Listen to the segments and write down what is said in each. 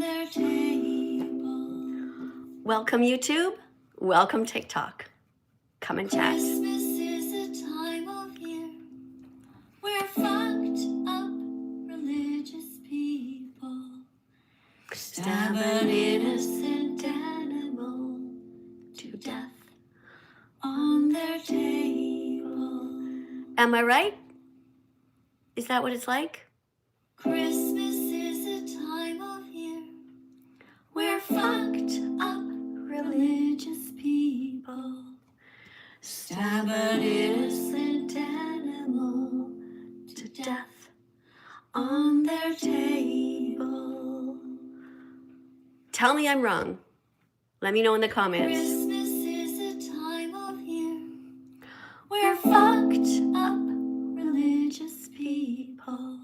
their table. Welcome YouTube, welcome TikTok. Come and chat. Christmas is a time of year where fucked up religious people stab an innocent animal to death on their table. Am I right? Is that what it's like? Christmas is a time of year where fucked up religious people stab an innocent animal to death on their table. Tell me I'm wrong. Let me know in the comments. Christmas is a time of year where fucked up religious people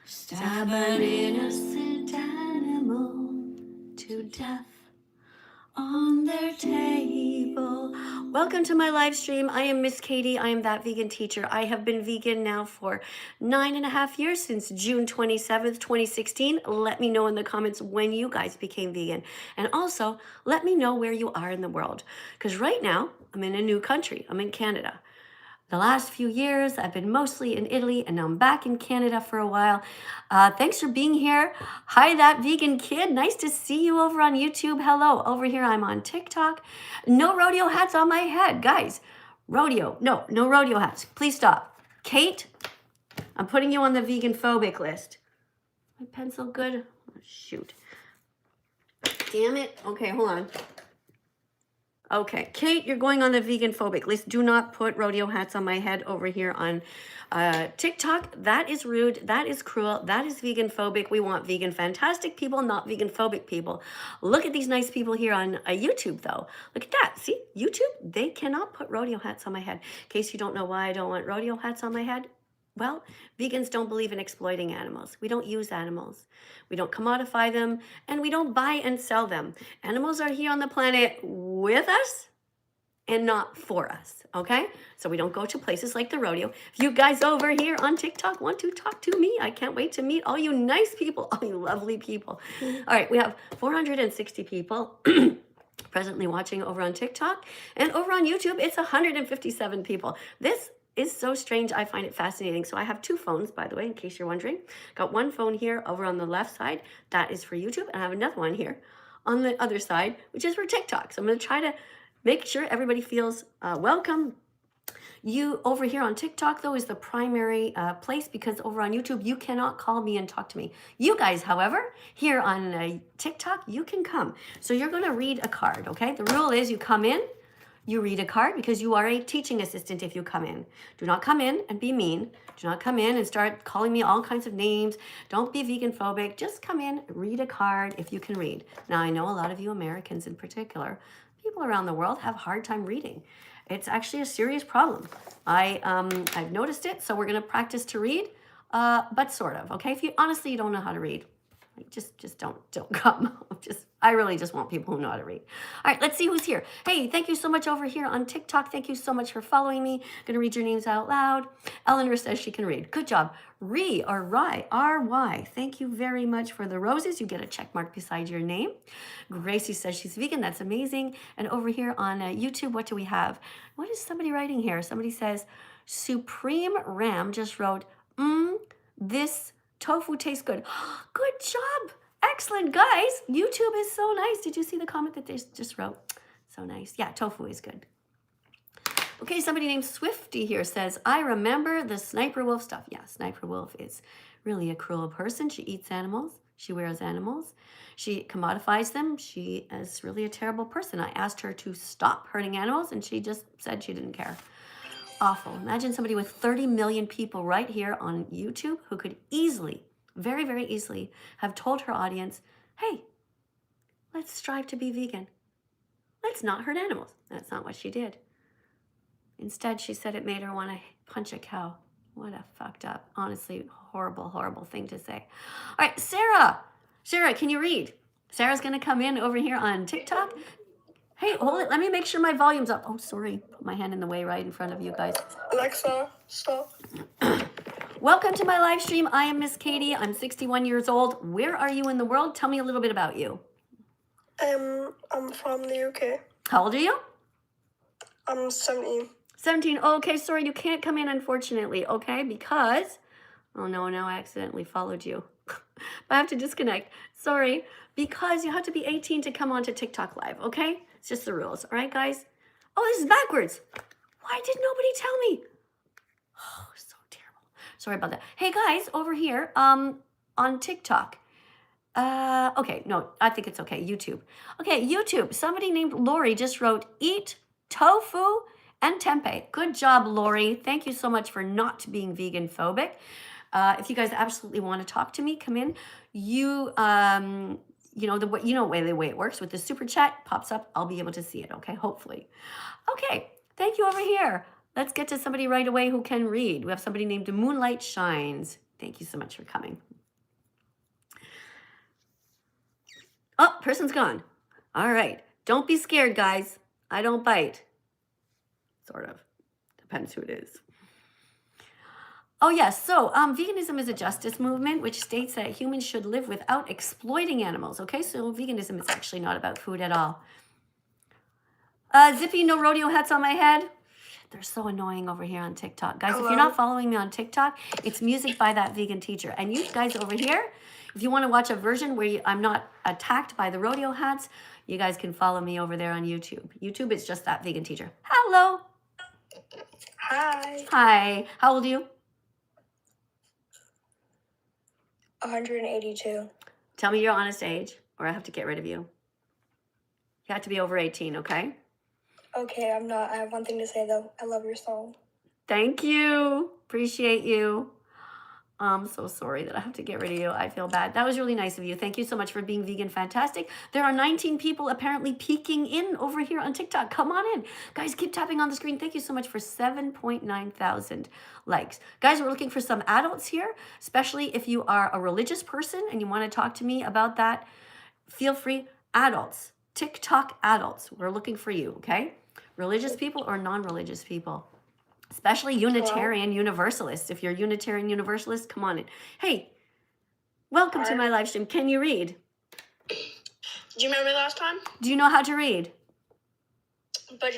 stab an innocent animal to death on their table. Welcome to my live stream. I am Miss Katie. I am That Vegan Teacher. I have been vegan now for 9.5 years, since June 27th, 2016. Let me know in the comments when you guys became vegan. And also, let me know where you are in the world. Because right now, I'm in a new country. I'm in Canada. The last few years, I've been mostly in Italy, and now I'm back in Canada for a while. Thanks for being here. Hi, That Vegan Kid. Nice to see you over on YouTube. Hello. Over here, I'm on TikTok. No rodeo hats on my head. Guys, rodeo. No rodeo hats. Please stop. Kate, I'm putting you on the vegan-phobic list. My pencil good? Oh, shoot. Damn it. Okay, hold on. Okay, Kate, you're going on the vegan-phobic list. Do not put rodeo hats on my head over here on TikTok. That is rude. That is cruel. That is vegan-phobic. We want vegan-phantastic people, not vegan-phobic people. Look at these nice people here on YouTube, though. Look at that. See, YouTube, they cannot put rodeo hats on my head. In case you don't know why I don't want rodeo hats on my head, well, vegans don't believe in exploiting animals. We don't use animals. We don't commodify them, and we don't buy and sell them. Animals are here on the planet with us and not for us, okay? So we don't go to places like the rodeo. If you guys over here on TikTok want to talk to me, I can't wait to meet all you nice people, all you lovely people. All right, we have 460 people presently watching over on TikTok, and over on YouTube, it's 157 people. This is so strange. I find it fascinating. So I have two phones, by the way, in case you're wondering. Got one phone here over on the left side. That is for YouTube. And I have another one here on the other side, which is for TikTok. So I'm going to try to make sure everybody feels welcome. You over here on TikTok, though, is the primary place, because over on YouTube, you cannot call me and talk to me. You guys, however, here on TikTok, you can come. So you're going to read a card, okay? The rule is you come in, you read a card, because you are a teaching assistant if you come in. Do not come in and be mean. Do not come in and start calling me all kinds of names. Don't be vegan phobic. Just come in, read a card if you can read. Now, I know a lot of you Americans in particular, people around the world have a hard time reading. It's actually a serious problem. I've noticed it, so we're going to practice to read, but sort of, okay? If you honestly you don't know how to read, just don't come. I really just want people who know how to read. All right, let's see who's here. Hey, thank you so much over here on TikTok. Thank you so much for following me. Gonna read your names out loud. Eleanor says she can read. Good job. R-Y. Thank you very much for the roses. You get a check mark beside your name. Gracie says she's vegan. That's amazing. And over here on YouTube, what do we have? What is somebody writing here? Somebody says, Supreme Ram just wrote, this tofu tastes good. Good job. Excellent, guys. YouTube is so nice. Did you see the comment that they just wrote? So nice. Yeah, tofu is good. Okay, somebody named Swifty here says, I remember the Sniper Wolf stuff. Yeah, Sniper Wolf is really a cruel person. She eats animals. She wears animals. She commodifies them. She is really a terrible person. I asked her to stop hurting animals, and she just said she didn't care. Awful. Imagine somebody with 30 million people right here on YouTube who could easily, very, very easily, have told her audience, hey, let's strive to be vegan. Let's not hurt animals. That's not what she did. Instead, she said it made her want to punch a cow. What a fucked up, honestly, horrible, horrible thing to say. All right, Sarah. Sarah, can you read? Sarah's going to come in over here on TikTok. Hey, hold it. Let me make sure my volume's up. Oh, sorry. Put my hand in the way right in front of you guys. Alexa, stop. Welcome to my live stream. I am Miss Katie. I'm 61 years old. Where are you in the world? Tell me a little bit about you. I'm from the UK. How old are you? I'm 17. 17. Oh, okay, sorry, you can't come in, unfortunately, okay? Because, oh no, now I accidentally followed you. I have to disconnect. Sorry. Because you have to be 18 to come on to TikTok Live, okay? It's just the rules, all right, guys? Oh, this is backwards. Why did nobody tell me? Oh, so terrible. Sorry about that. Hey, guys, over here, on TikTok. Okay, no, I think it's okay. YouTube. Okay, YouTube. Somebody named Lori just wrote, eat tofu and tempeh. Good job, Lori. Thank you so much for not being vegan phobic. If you guys absolutely want to talk to me, come in. You know the way it works with the super chat pops up. I'll be able to see it. Okay, hopefully. Okay, thank you over here. Let's get to somebody right away who can read. We have somebody named Moonlight Shines. Thank you so much for coming. Oh, person's gone. All right. Don't be scared, guys. I don't bite. Sort of. Depends who it is. Oh, yes. So veganism is a justice movement which states that humans should live without exploiting animals. Okay, so veganism is actually not about food at all. Zippy, no rodeo hats on my head. They're so annoying over here on TikTok. Guys, Hello. if you're not following me on TikTok, it's music by That Vegan Teacher. And you guys over here, if you want to watch a version where I'm not attacked by the rodeo hats, you guys can follow me over there on YouTube. YouTube is just That Vegan Teacher. Hello. Hi. Hi. How old are you? 182. Tell me your honest age, or I have to get rid of you. You have to be over 18, okay? Okay, I'm not. I have one thing to say, though. I love your song. Thank you. Appreciate you. I'm so sorry that I have to get rid of you. I feel bad. That was really nice of you. Thank you so much for being vegan fantastic. There are 19 people apparently peeking in over here on TikTok. Come on in. Guys, keep tapping on the screen. Thank you so much for 7.9 thousand likes. Guys, we're looking for some adults here, especially if you are a religious person and you want to talk to me about that. Feel free. Adults. TikTok adults. We're looking for you, okay? Religious people or non-religious people. Especially Unitarian Universalists. If you're Unitarian Universalist, come on in. Hey, welcome to my live stream. Can you read? Do you remember me last time? Do you know how to read? But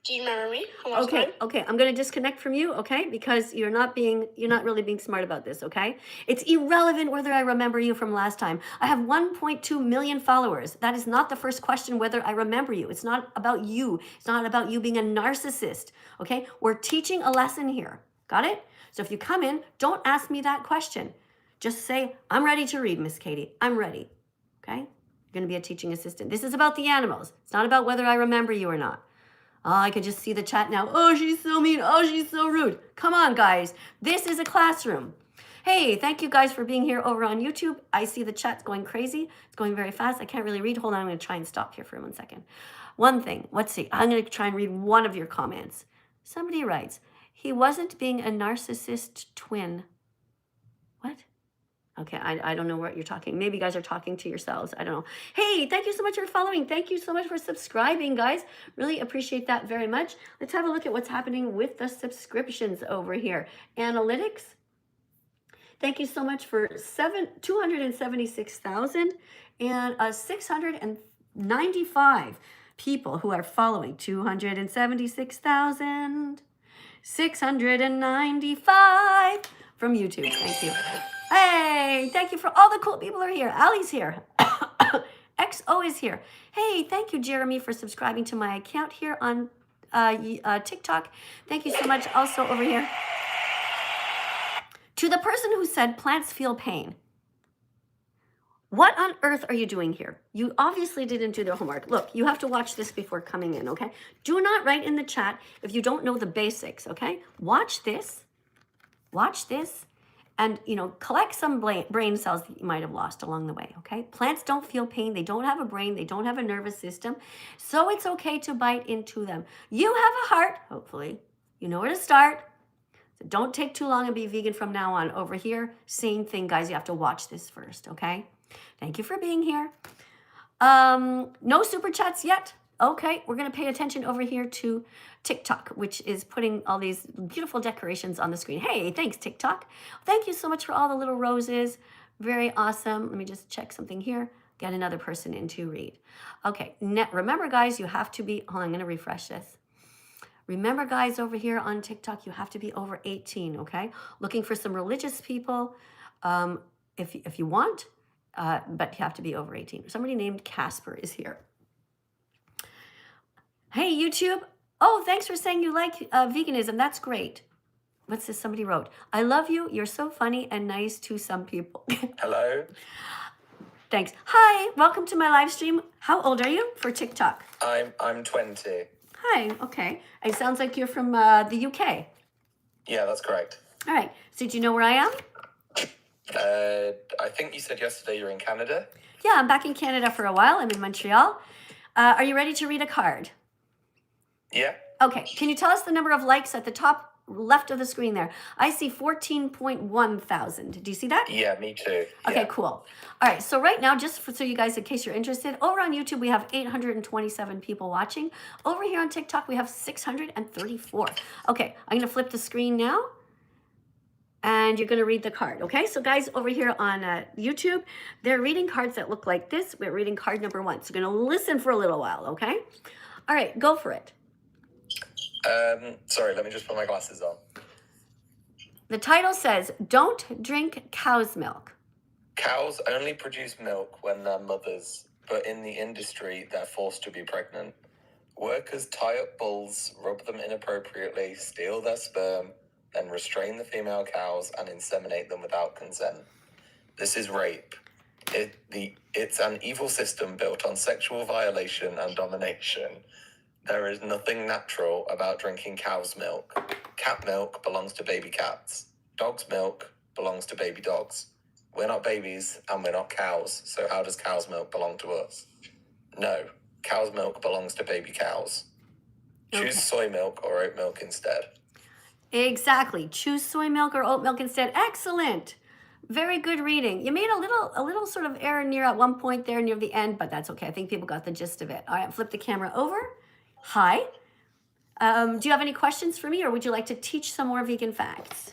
do you remember me? Okay. I'm going to disconnect from you, okay? Because you're not really being smart about this, okay? It's irrelevant whether I remember you from last time. I have 1.2 million followers. That is not the first question whether I remember you. It's not about you. It's not about you being a narcissist, okay? We're teaching a lesson here. Got it? So if you come in, don't ask me that question. Just say, I'm ready to read, Miss Katie. I'm ready, okay? You're going to be a teaching assistant. This is about the animals. It's not about whether I remember you or not. Oh, I could just see the chat now. Oh, she's so mean. Oh, she's so rude. Come on, guys. This is a classroom. Hey, thank you guys for being here over on YouTube. I see the chat's going crazy. It's going very fast. I can't really read. Hold on, I'm going to try and stop here for 1 second. One thing. Let's see. I'm going to try and read one of your comments. Somebody writes, he wasn't being a narcissist twin. What? Okay, I don't know what you're talking. Maybe you guys are talking to yourselves. I don't know. Hey, thank you so much for following. Thank you so much for subscribing, guys. Really appreciate that very much. Let's have a look at what's happening with the subscriptions over here. Analytics. Thank you so much for 276,000 and 695 people who are following. 276,695 from YouTube. Thank you. Hey, thank you for all the cool people are here. Ali's here. XO is here. Hey, thank you, Jeremy, for subscribing to my account here on TikTok. Thank you so much. Also over here. To the person who said plants feel pain. What on earth are you doing here? You obviously didn't do their homework. Look, you have to watch this before coming in, okay? Do not write in the chat if you don't know the basics, okay? Watch this. Watch this. And, collect some brain cells that you might have lost along the way, okay? Plants don't feel pain. They don't have a brain. They don't have a nervous system. So it's okay to bite into them. You have a heart, hopefully. You know where to start. So don't take too long and be vegan from now on. Over here, same thing, guys. You have to watch this first, okay? Thank you for being here. No super chats yet. Okay, we're going to pay attention over here to TikTok, which is putting all these beautiful decorations on the screen. Hey, thanks, TikTok. Thank you so much for all the little roses. Very awesome. Let me just check something here. Get another person in to read. Okay, remember, guys, you have to be, hold on, I'm going to refresh this. Remember, guys, over here on TikTok, you have to be over 18, okay? Looking for some religious people if you want, but you have to be over 18. Somebody named Casper is here. Hey, YouTube. Oh, thanks for saying you like veganism. That's great. What's this somebody wrote? I love you. You're so funny and nice to some people. Hello. Thanks. Hi, welcome to my live stream. How old are you for TikTok? I'm 20. Hi, okay. It sounds like you're from the UK. Yeah, that's correct. All right. So do you know where I am? I think you said yesterday you're in Canada. Yeah, I'm back in Canada for a while. I'm in Montreal. Are you ready to read a card? Yeah. Okay. Can you tell us the number of likes at the top left of the screen there? I see 14.1 thousand. Do you see that? Yeah, me too. Okay, Yeah. cool. All right, so right now, just so you guys, in case you're interested, over on YouTube, we have 827 people watching. Over here on TikTok, we have 634. Okay, I'm gonna flip the screen now, and you're gonna read the card, okay? So guys, over here on YouTube, they're reading cards that look like this. We're reading card number 1. So you're gonna listen for a little while, okay? All right, go for it. Sorry, let me just put my glasses on. The title says, Don't Drink Cow's Milk. Cows only produce milk when they're mothers, but in the industry, they're forced to be pregnant. Workers tie up bulls, rub them inappropriately, steal their sperm, then restrain the female cows and inseminate them without consent. This is rape. It's an evil system built on sexual violation and domination. There is nothing natural about drinking cow's milk. Cat milk belongs to baby cats. Dog's milk belongs to baby dogs. We're not babies and we're not cows, so how does cow's milk belong to us? No, cow's milk belongs to baby cows. Choose soy milk or oat milk instead. Exactly. Choose soy milk or oat milk instead. Excellent. Very good reading. You made a little sort of error near at one point there near the end, but that's okay. I think people got the gist of it. All right, flip the camera over. Hi. Do you have any questions for me, or would you like to teach some more vegan facts?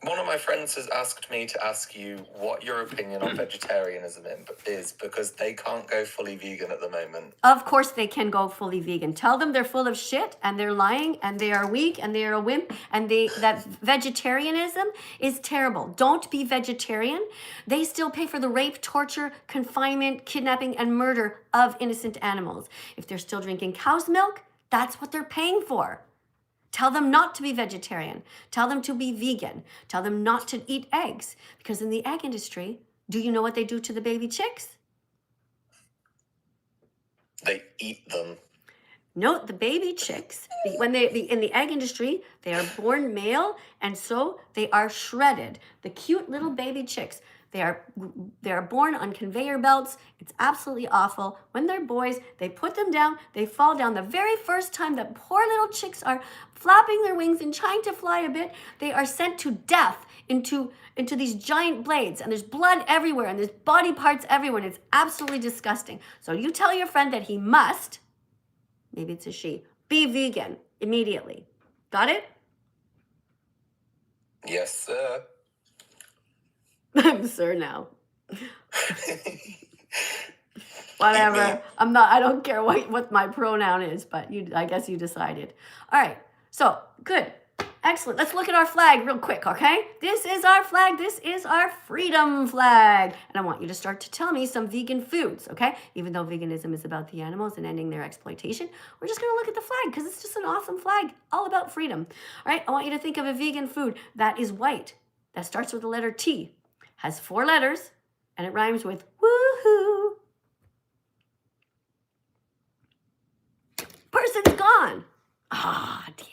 One of my friends has asked me to ask you what your opinion on vegetarianism is, because they can't go fully vegan at the moment. Of course they can go fully vegan. Tell them they're full of shit and they're lying and they are weak and they are a wimp and that vegetarianism is terrible. Don't be vegetarian. They still pay for the rape, torture, confinement, kidnapping, and murder of innocent animals. If they're still drinking cow's milk, that's what they're paying for. Tell them not to be vegetarian. Tell them to be vegan. Tell them not to eat eggs. Because in the egg industry, do you know what they do to the baby chicks? They eat them. No, the baby chicks, when in the egg industry, they are born male, and so they are shredded. The cute little baby chicks, they are born on conveyor belts. It's absolutely awful. When they're boys, they put them down, they fall down. The very first time that poor little chicks are flapping their wings and trying to fly a bit, they are sent to death into these giant blades, and there's blood everywhere, and there's body parts everywhere, and it's absolutely disgusting. So you tell your friend that he must, maybe it's a she, be vegan immediately. Got it? Yes, sir. I'm sir now. Whatever. I don't care what my pronoun is, but I guess you decided. All right. So, good. Excellent. Let's look at our flag real quick, okay? This is our flag. This is our freedom flag. And I want you to start to tell me some vegan foods, okay? Even though veganism is about the animals and ending their exploitation, we're just going to look at the flag because it's just an awesome flag, all about freedom. All right? I want you to think of a vegan food that is white, that starts with the letter T, has 4 letters, and it rhymes with woohoo. Person's gone. Ah, damn.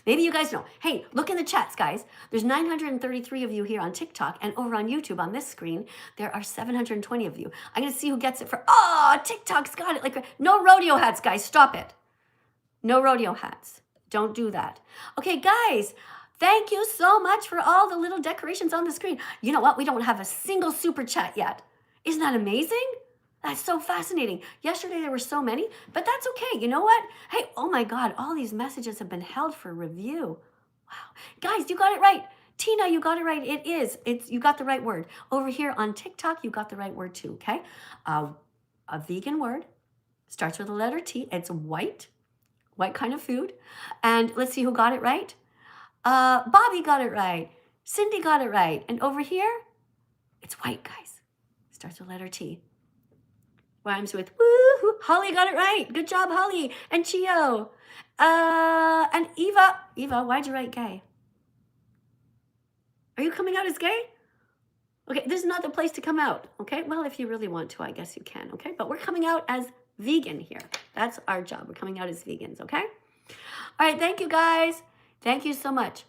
Maybe you guys know. Hey, look in the chats, guys. There's 933 of you here on TikTok, and over on YouTube on this screen, there are 720 of you. I'm going to see who gets it for, TikTok's got it. Like, no rodeo hats, guys. Stop it. No rodeo hats. Don't do that. Okay, guys, thank you so much for all the little decorations on the screen. You know what? We don't have a single super chat yet. Isn't that amazing? That's so fascinating. Yesterday there were so many, but that's okay. You know what? Hey, oh my God, all these messages have been held for review. Wow. Guys, you got it right. Tina, you got it right. You got the right word. Over here on TikTok, you got the right word too, okay? A vegan word, starts with the letter T. It's white kind of food. And let's see who got it right. Bobby got it right. Cindy got it right. And over here, it's white, guys. Starts with letter T. Rhymes with woo. Holly got it right. Good job, Holly. And Chio. And Eva. Eva, why'd you write gay? Are you coming out as gay? Okay, this is not the place to come out. Okay, well, if you really want to, I guess you can. Okay, but we're coming out as vegan here. That's our job. We're coming out as vegans. Okay. All right. Thank you, guys. Thank you so much.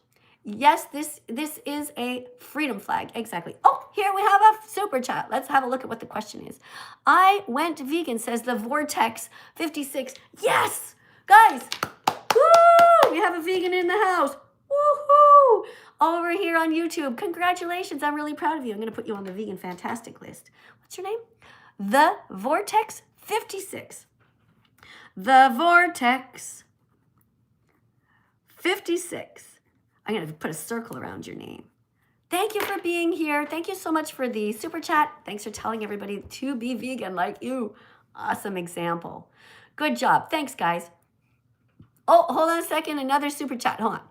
Yes, this is a freedom flag. Exactly. Oh, here we have a super chat. Let's have a look at what the question is. I went vegan, says the Vortex 56. Yes, guys. Woo! We have a vegan in the house. Woohoo! Over here on YouTube. Congratulations. I'm really proud of you. I'm going to put you on the Vegan Fantastic list. What's your name? The Vortex 56. The Vortex 56. I'm going to put a circle around your name. Thank you for being here. Thank you so much for the super chat. Thanks for telling everybody to be vegan like you. Awesome example. Good job. Thanks, guys. Oh, hold on a second. Another super chat. Hold on.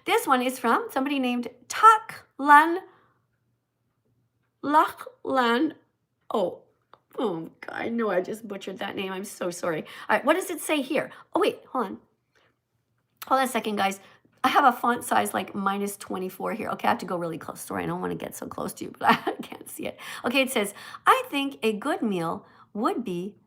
This one is from somebody named Lachlan. Oh, God, I know I just butchered that name. I'm so sorry. All right, what does it say here? Oh, wait, hold on. Hold on a second, guys. I have a font size like -24 here. Okay, I have to go really close. Sorry, I don't want to get so close to you, but I can't see it. Okay, it says, I think a good meal would be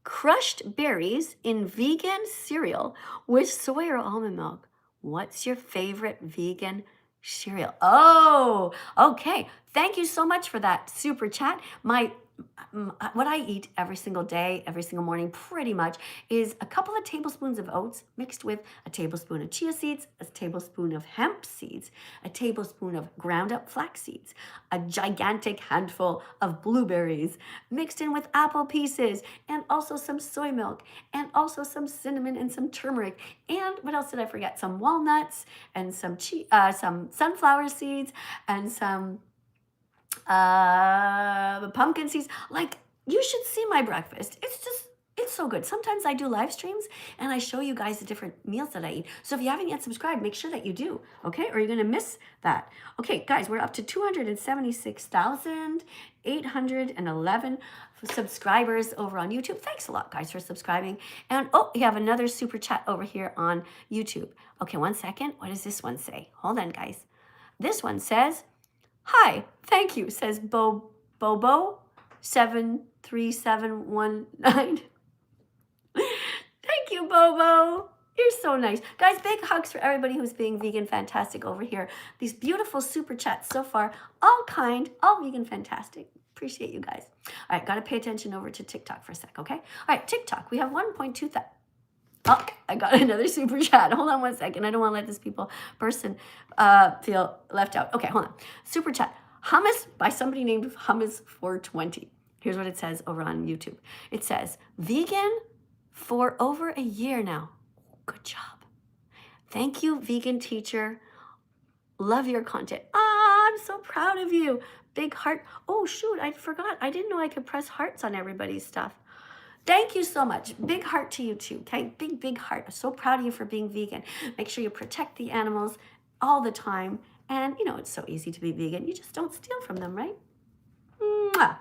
crushed berries in vegan cereal with soy or almond milk. What's your favorite vegan cereal? Oh, okay. Thank you so much for that super chat. What I eat every single day, every single morning, pretty much, is a couple of tablespoons of oats mixed with a tablespoon of chia seeds, a tablespoon of hemp seeds, a tablespoon of ground up flax seeds, a gigantic handful of blueberries mixed in with apple pieces, and also some soy milk, and also some cinnamon and some turmeric. And what else did I forget? Some walnuts and some sunflower seeds and some pumpkin seeds. Like, you should see my breakfast. It's so good. Sometimes I do live streams and I show you guys the different meals that I eat. So if you haven't yet subscribed, make sure that you do, okay? Or you're gonna miss that. Okay, guys, we're up to 276,811 subscribers over on YouTube. Thanks a lot, guys, for subscribing. And oh, we have another super chat over here on YouTube. Okay, one second. What does this one say? Hold on, guys. This one says, hi, thank you, says Bobo 73719. Thank you, Bobo. You're so nice. Guys, big hugs for everybody who's being vegan fantastic over here. These beautiful super chats so far, all kind, all vegan fantastic. Appreciate you guys. All right, got to pay attention over to TikTok for a sec, okay? All right, TikTok, we have 1.2 thousand. Oh, I got another super chat. Hold on one second. I don't want to let this person feel left out. Okay, hold on. Super chat. Hummus by somebody named Hummus420. Here's what it says over on YouTube. It says, vegan for over a year now. Good job. Thank you, vegan teacher. Love your content. I'm so proud of you. Big heart. Oh, shoot, I forgot. I didn't know I could press hearts on everybody's stuff. Thank you so much. Big heart to you too, okay? Big heart. I'm so proud of you for being vegan. Make sure you protect the animals all the time. And, you know, it's so easy to be vegan. You just don't steal from them, right? Mwah.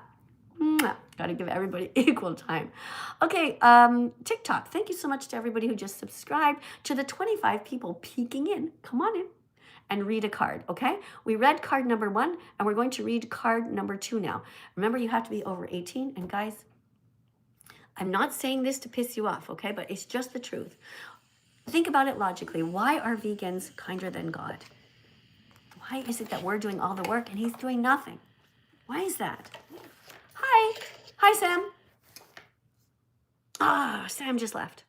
Mwah. Gotta give everybody equal time. Okay, TikTok. Thank you so much to everybody who just subscribed. To the 25 people peeking in, come on in and read a card, okay? We read card number 1, and we're going to read card number 2 now. Remember, you have to be over 18, and guys, I'm not saying this to piss you off, okay? But it's just the truth. Think about it logically. Why are vegans kinder than God? Why is it that we're doing all the work and he's doing nothing? Why is that? Hi. Hi, Sam. Sam just left.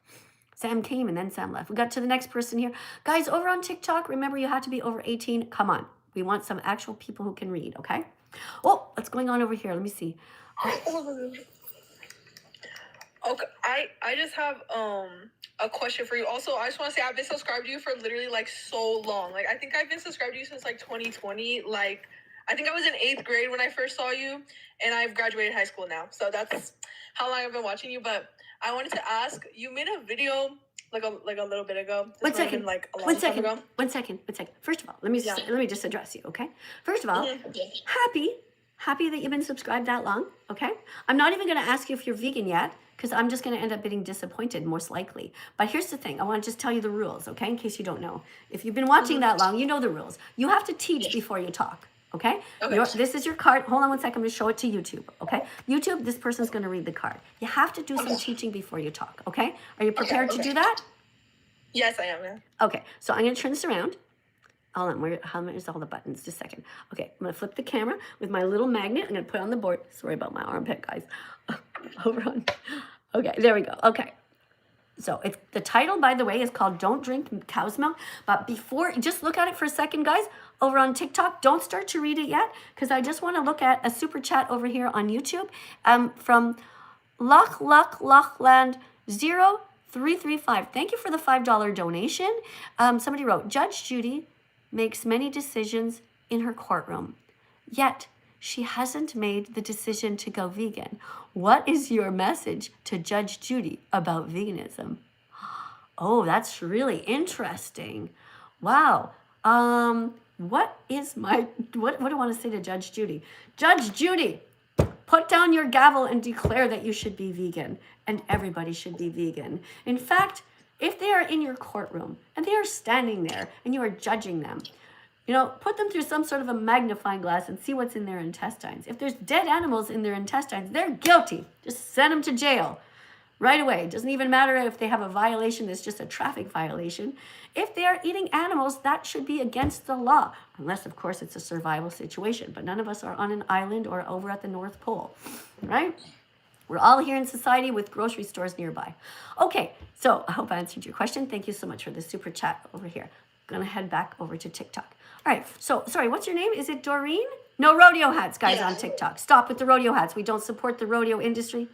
Sam came and then Sam left. We got to the next person here. Guys, over on TikTok, remember you have to be over 18. Come on. We want some actual people who can read, okay? Oh, what's going on over here? Let me see. Okay, I just have a question for you. Also, I just want to say I've been subscribed to you for literally like so long. Like I think I've been subscribed to you since like 2020. Like I think I was in 8th grade when I first saw you, and I've graduated high school now. So that's how long I've been watching you. But I wanted to ask, you made a video like a little bit ago. This One might have second. been like a long One time second. ago. One second. One second. First of all, let me just address you, okay? First of all, Mhm. happy that you've been subscribed that long, okay? I'm not even going to ask you if you're vegan yet because I'm just going to end up getting disappointed most likely. But here's the thing. I want to just tell you the rules, okay? In case you don't know. If you've been watching that long, you know the rules. You have to teach before you talk. Okay? Okay. This is your card. Hold on one second. I'm going to show it to YouTube. Okay? YouTube, this person's going to read the card. You have to do some teaching before you talk. Okay? Are you prepared to do that? Yes, I am. Yeah. Okay. So I'm going to turn this around. Hold on, where's all the buttons? Just a second. Okay, I'm gonna flip the camera with my little magnet. I'm gonna put it on the board. Sorry about my armpit, guys. Over on. Okay, there we go. Okay. So it's the title, by the way, is called "Don't Drink Cow's Milk." But before, just look at it for a second, guys. Over on TikTok, don't start to read it yet, because I just want to look at a super chat over here on YouTube, from Lochland 0335. Thank you for the $5 donation. Somebody wrote, Judge Judy makes many decisions in her courtroom, yet she hasn't made the decision to go vegan. What is your message to Judge Judy about veganism? Oh, that's really interesting. Wow. What do I want to say to Judge Judy? Judge Judy, put down your gavel and declare that you should be vegan, and everybody should be vegan. In fact, if they are in your courtroom and they are standing there and you are judging them, put them through some sort of a magnifying glass and see what's in their intestines. If there's dead animals in their intestines, they're guilty. Just send them to jail right away. It doesn't even matter if they have a violation that's just a traffic violation. If they are eating animals, that should be against the law, unless, of course, it's a survival situation. But none of us are on an island or over at the North Pole, right? We're all here in society with grocery stores nearby. Okay, so I hope I answered your question. Thank you so much for the super chat over here. I'm gonna head back over to TikTok. All right, so, sorry, what's your name? Is it Doreen? No rodeo hats, guys, on TikTok. Stop with the rodeo hats. We don't support the rodeo industry.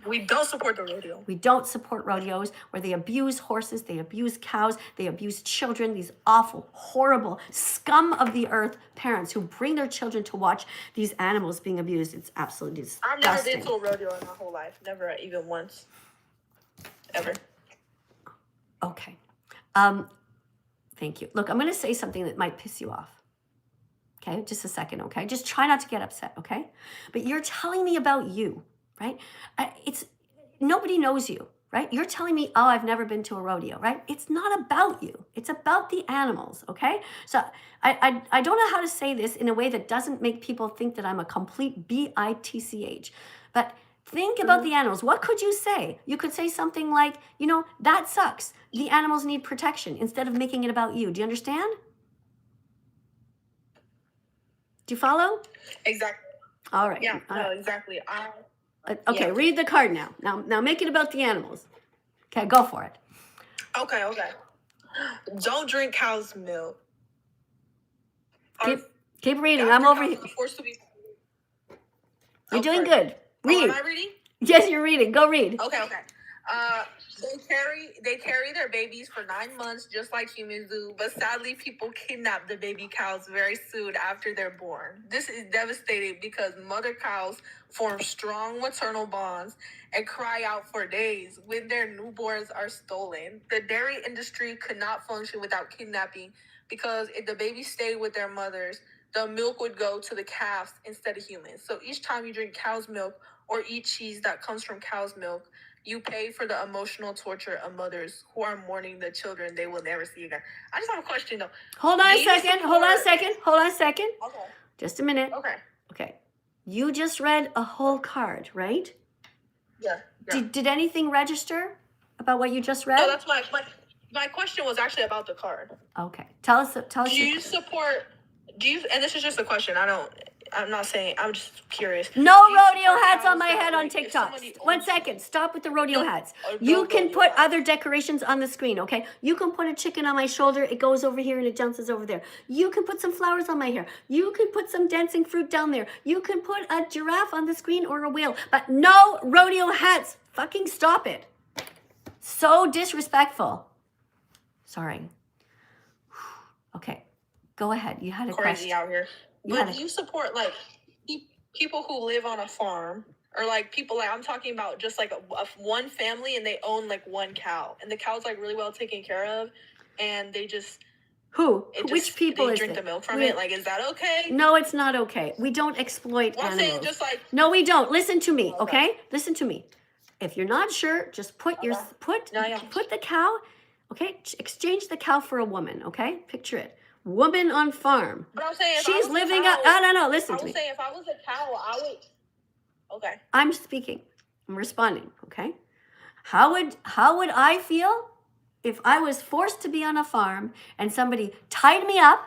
We don't support the rodeo. We don't support rodeos where they abuse horses, they abuse cows, they abuse children, these awful, horrible, scum of the earth parents who bring their children to watch these animals being abused. It's absolutely disgusting. I've never been to a rodeo in my whole life. Never even once. Ever. Okay. Thank you. Look, I'm going to say something that might piss you off. Okay, just a second, okay? Just try not to get upset, okay? But you're telling me about you, right? Nobody knows you, right? You're telling me, oh, I've never been to a rodeo, right? It's not about you. It's about the animals, okay? So I don't know how to say this in a way that doesn't make people think that I'm a complete bitch, but think about the animals. What could you say? You could say something like, that sucks. The animals need protection, instead of making it about you. Do you understand? Do you follow? Exactly. All right. Yeah, no, exactly. Okay, Yeah. read the card now. Now make it about the animals. Okay, go for it. Okay. Don't drink cow's milk. Keep reading. I'm over here. Forced to be. You're doing good. Read. Am I reading? Yes, you're reading. Go read. Okay. They carry their babies for 9 months, just like humans do. But sadly, people kidnap the baby cows very soon after they're born. This is devastating because mother cows form strong maternal bonds and cry out for days when their newborns are stolen. The dairy industry could not function without kidnapping because if the babies stayed with their mothers, the milk would go to the calves instead of humans. So each time you drink cow's milk or eat cheese that comes from cow's milk, you pay for the emotional torture of mothers who are mourning the children they will never see again. I just have a question though. Hold on a second. Okay. Just a minute. Okay. You just read a whole card, right? Yeah. Did anything register about what you just read? No, that's my question was actually about the card. Okay. Tell us. Do you support? And this is just a question. I'm not saying. I'm just curious. No Do you rodeo support hats on cows my that, head on like, if TikTok. somebody 1 owns- second. Stop with the rodeo hats. no You can rodeo put hats. other decorations on the screen, okay? You can put a chicken on my shoulder. It goes over here and it jumps over there. You can put some flowers on my hair. You can put some dancing fruit down there. You can put a giraffe on the screen or a whale. But no rodeo hats. Fucking stop it. So disrespectful. Sorry. Okay. Go ahead. You had a Crazy question. out here. You had But a- do you support like people who live on a farm, or like people like I'm talking about just like a one family and they own like one cow, and the cow's like really well taken care of, and they just Who? it Which just, people they is drink it? the milk from We- it. Like, is that okay? No, it's not okay. We don't exploit Well, I'm animals. saying just like No, we don't. Listen to me, Okay. okay? Listen to me. If you're not sure, just put your Okay. put No, yeah. put the cow, okay? Exchange the cow for a woman, okay? Picture it. Woman on farm. But I'm saying if I She's was a living cow, up. No. I Listen to would me. say if I was a cow, I would. Okay. I'm speaking. I'm responding, okay? How would I feel if I was forced to be on a farm and somebody tied me up,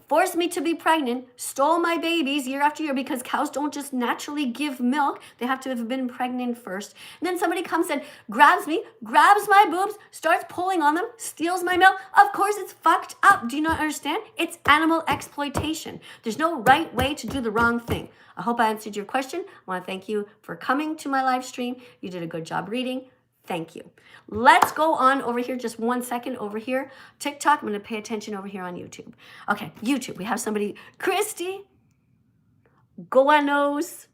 forced me to be pregnant, stole my babies year after year, because cows don't just naturally give milk. They have to have been pregnant first. And then somebody comes and grabs me, grabs my boobs, starts pulling on them, steals my milk. Of course, it's fucked up. Do you not understand? It's animal exploitation. There's no right way to do the wrong thing. I hope I answered your question. I want to thank you for coming to my live stream. You did a good job reading. Thank you. Let's go on over here. Just 1 second over here. TikTok, I'm going to pay attention over here on YouTube. Okay, YouTube. We have somebody, Christy Goanos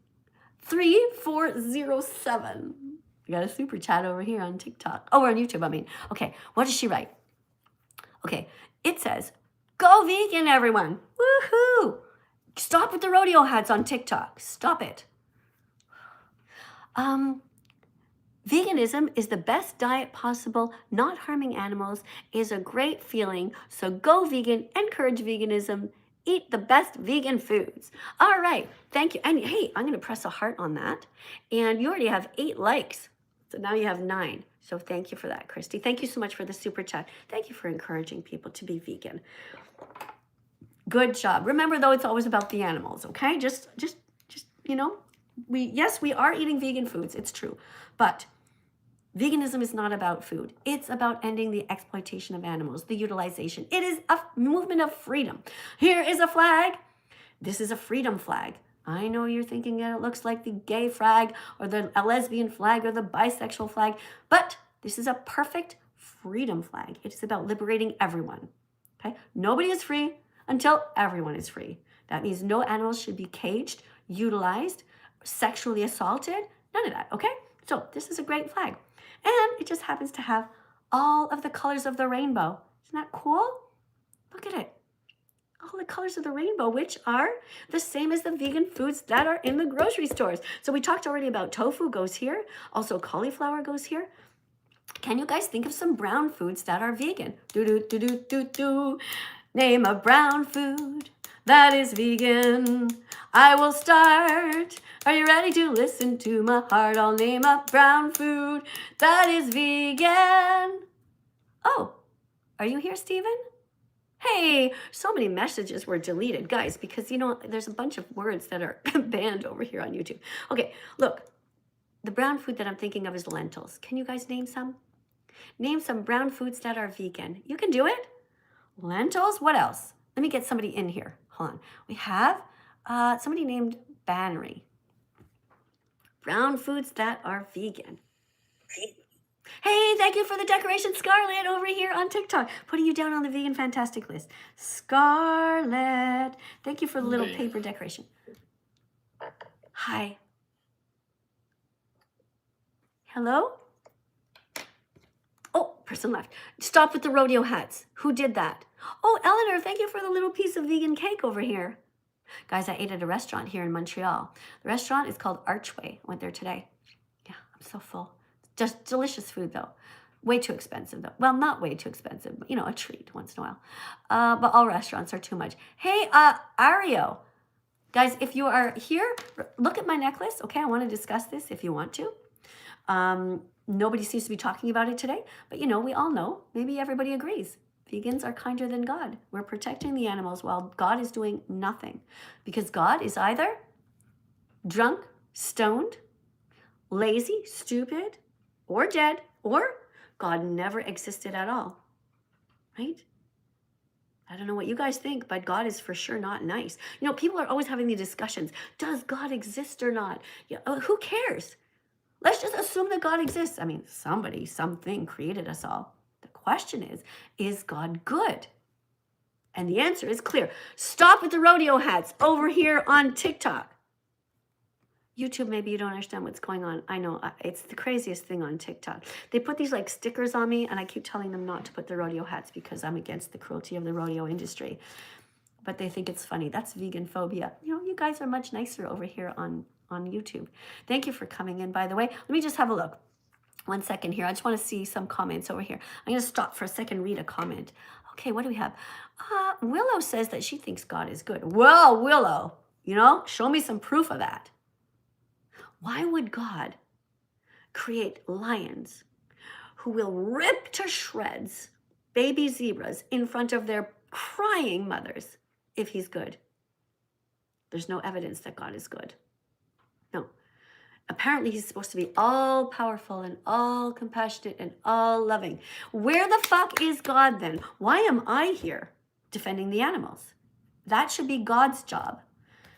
3407. We got a super chat over here on TikTok. Oh, we're on YouTube, I mean. Okay, what does she write? Okay, it says, go vegan, everyone. Woohoo! Stop with the rodeo hats on TikTok. Stop it. Veganism is the best diet possible. Not harming animals is a great feeling. So go vegan, encourage veganism, eat the best vegan foods. All right, thank you. And hey, I'm going to press a heart on that. And you already have 8 likes. So now you have 9. So thank you for that, Christy. Thank you so much for the super chat. Thank you for encouraging people to be vegan. Good job. Remember though, it's always about the animals, okay? Just you know, we are eating vegan foods. It's true. But veganism is not about food. It's about ending the exploitation of animals, the utilization. It is a movement of freedom. Here is a flag. This is a freedom flag. I know you're thinking that it looks like the gay flag or a lesbian flag or the bisexual flag, but this is a perfect freedom flag. It is about liberating everyone. Okay? Nobody is free until everyone is free. That means no animals should be caged, utilized, sexually assaulted, none of that, okay? So this is a great flag. And it just happens to have all of the colors of the rainbow. Isn't that cool? Look at it. All the colors of the rainbow, which are the same as the vegan foods that are in the grocery stores. So we talked already about tofu goes here. Also cauliflower goes here. Can you guys think of some brown foods that are vegan? Do. Name a brown food that is vegan. I will start. Are you ready to listen to my heart? I'll name a brown food that is vegan. Oh, are you here, Stephen? Hey, so many messages were deleted, guys, because, you know, there's a bunch of words that are banned over here on YouTube. Okay, look, the brown food that I'm thinking of is lentils. Can you guys name some? Name some brown foods that are vegan. You can do it. Lentils, what else? Let me get somebody in here. Hold on. We have somebody named Bannery. Brown foods that are vegan. Hey, thank you for the decoration, Scarlett, over here on TikTok. Putting you down on the Vegan Fantastic list. Scarlett, thank you for the little paper decoration. Hi. Hello? Oh, person left. Stop with the rodeo hats. Who did that? Oh, Eleanor, thank you for the little piece of vegan cake over here. Guys, I ate at a restaurant here in Montreal. The restaurant is called Archway. I went there today. Yeah, I'm so full. Just delicious food, though. Way too expensive, though. Well, not way too expensive, but, you know, a treat once in a while. But all restaurants are too much. Hey, Ario. Guys, if you are here, look at my necklace. Okay, I want to discuss this if you want to. Nobody seems to be talking about it today, but, you know, we all know. Maybe everybody agrees. Vegans are kinder than God. We're protecting the animals while God is doing nothing. Because God is either drunk, stoned, lazy, stupid, or dead, or God never existed at all. Right? I don't know what you guys think, but God is for sure not nice. You know, people are always having these discussions. Does God exist or not? Yeah, who cares? Let's just assume that God exists. I mean, somebody, something created us all. The question is God good? And the answer is clear. Stop with the rodeo hats over here on TikTok. YouTube, maybe you don't understand what's going on. I know, it's the craziest thing on TikTok. They put these like stickers on me, and I keep telling them not to put the rodeo hats because I'm against the cruelty of the rodeo industry. But they think it's funny. That's vegan phobia. You know, you guys are much nicer over here on YouTube. Thank you for coming in, by the way. Let me just have a look. 1 second here. I just want to see some comments over here. I'm going to stop for a second, read a comment. Okay, what do we have? Willow says that she thinks God is good. Well, Willow, you know, show me some proof of that. Why would God create lions who will rip to shreds baby zebras in front of their crying mothers if he's good? There's no evidence that God is good. No. Apparently he's supposed to be all powerful and all compassionate and all loving. Where the fuck is God then? Why am I here defending the animals? That should be God's job.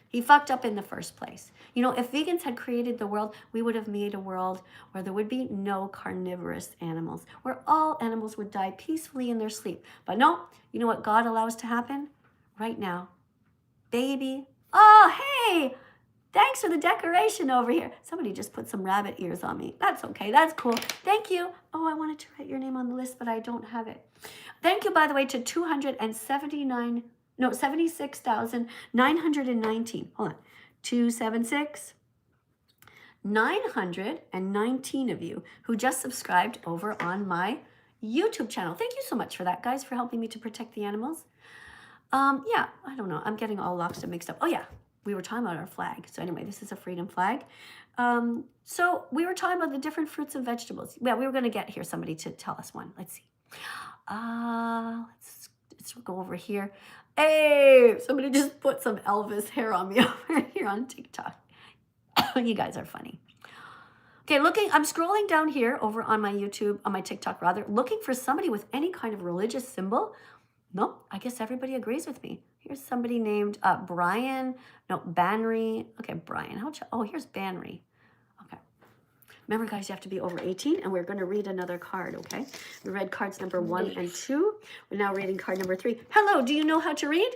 He fucked up in the first place. You know, if vegans had created the world, we would have made a world where there would be no carnivorous animals, where all animals would die peacefully in their sleep. But no, you know what God allows to happen? Right now. Baby. Oh, hey, thanks for the decoration over here. Somebody just put some rabbit ears on me. That's okay. That's cool. Thank you. Oh, I wanted to write your name on the list, but I don't have it. Thank you, by the way, to 76,919. Hold on. 276,919 of you who just subscribed over on my YouTube channel. Thank you so much for that, guys, for helping me to protect the animals. Yeah, I don't know. I'm getting all lost and mixed up. Oh, yeah. We were talking about our flag. So anyway, this is a freedom flag. So we were talking about the different fruits and vegetables. Yeah, we were going to get here somebody to tell us one. Let's see. Let's go over here. Hey, somebody just put some Elvis hair on me over here on TikTok. You guys are funny. Okay, I'm scrolling down here over on my YouTube, on my TikTok rather, looking for somebody with any kind of religious symbol. Nope, I guess everybody agrees with me. Here's somebody named Banry. Okay, Brian. Here's Banry. Okay. Remember, guys, you have to be over 18, and we're going to read another card, okay? We read cards number 1 and 2. We're now reading card number 3. Hello, do you know how to read?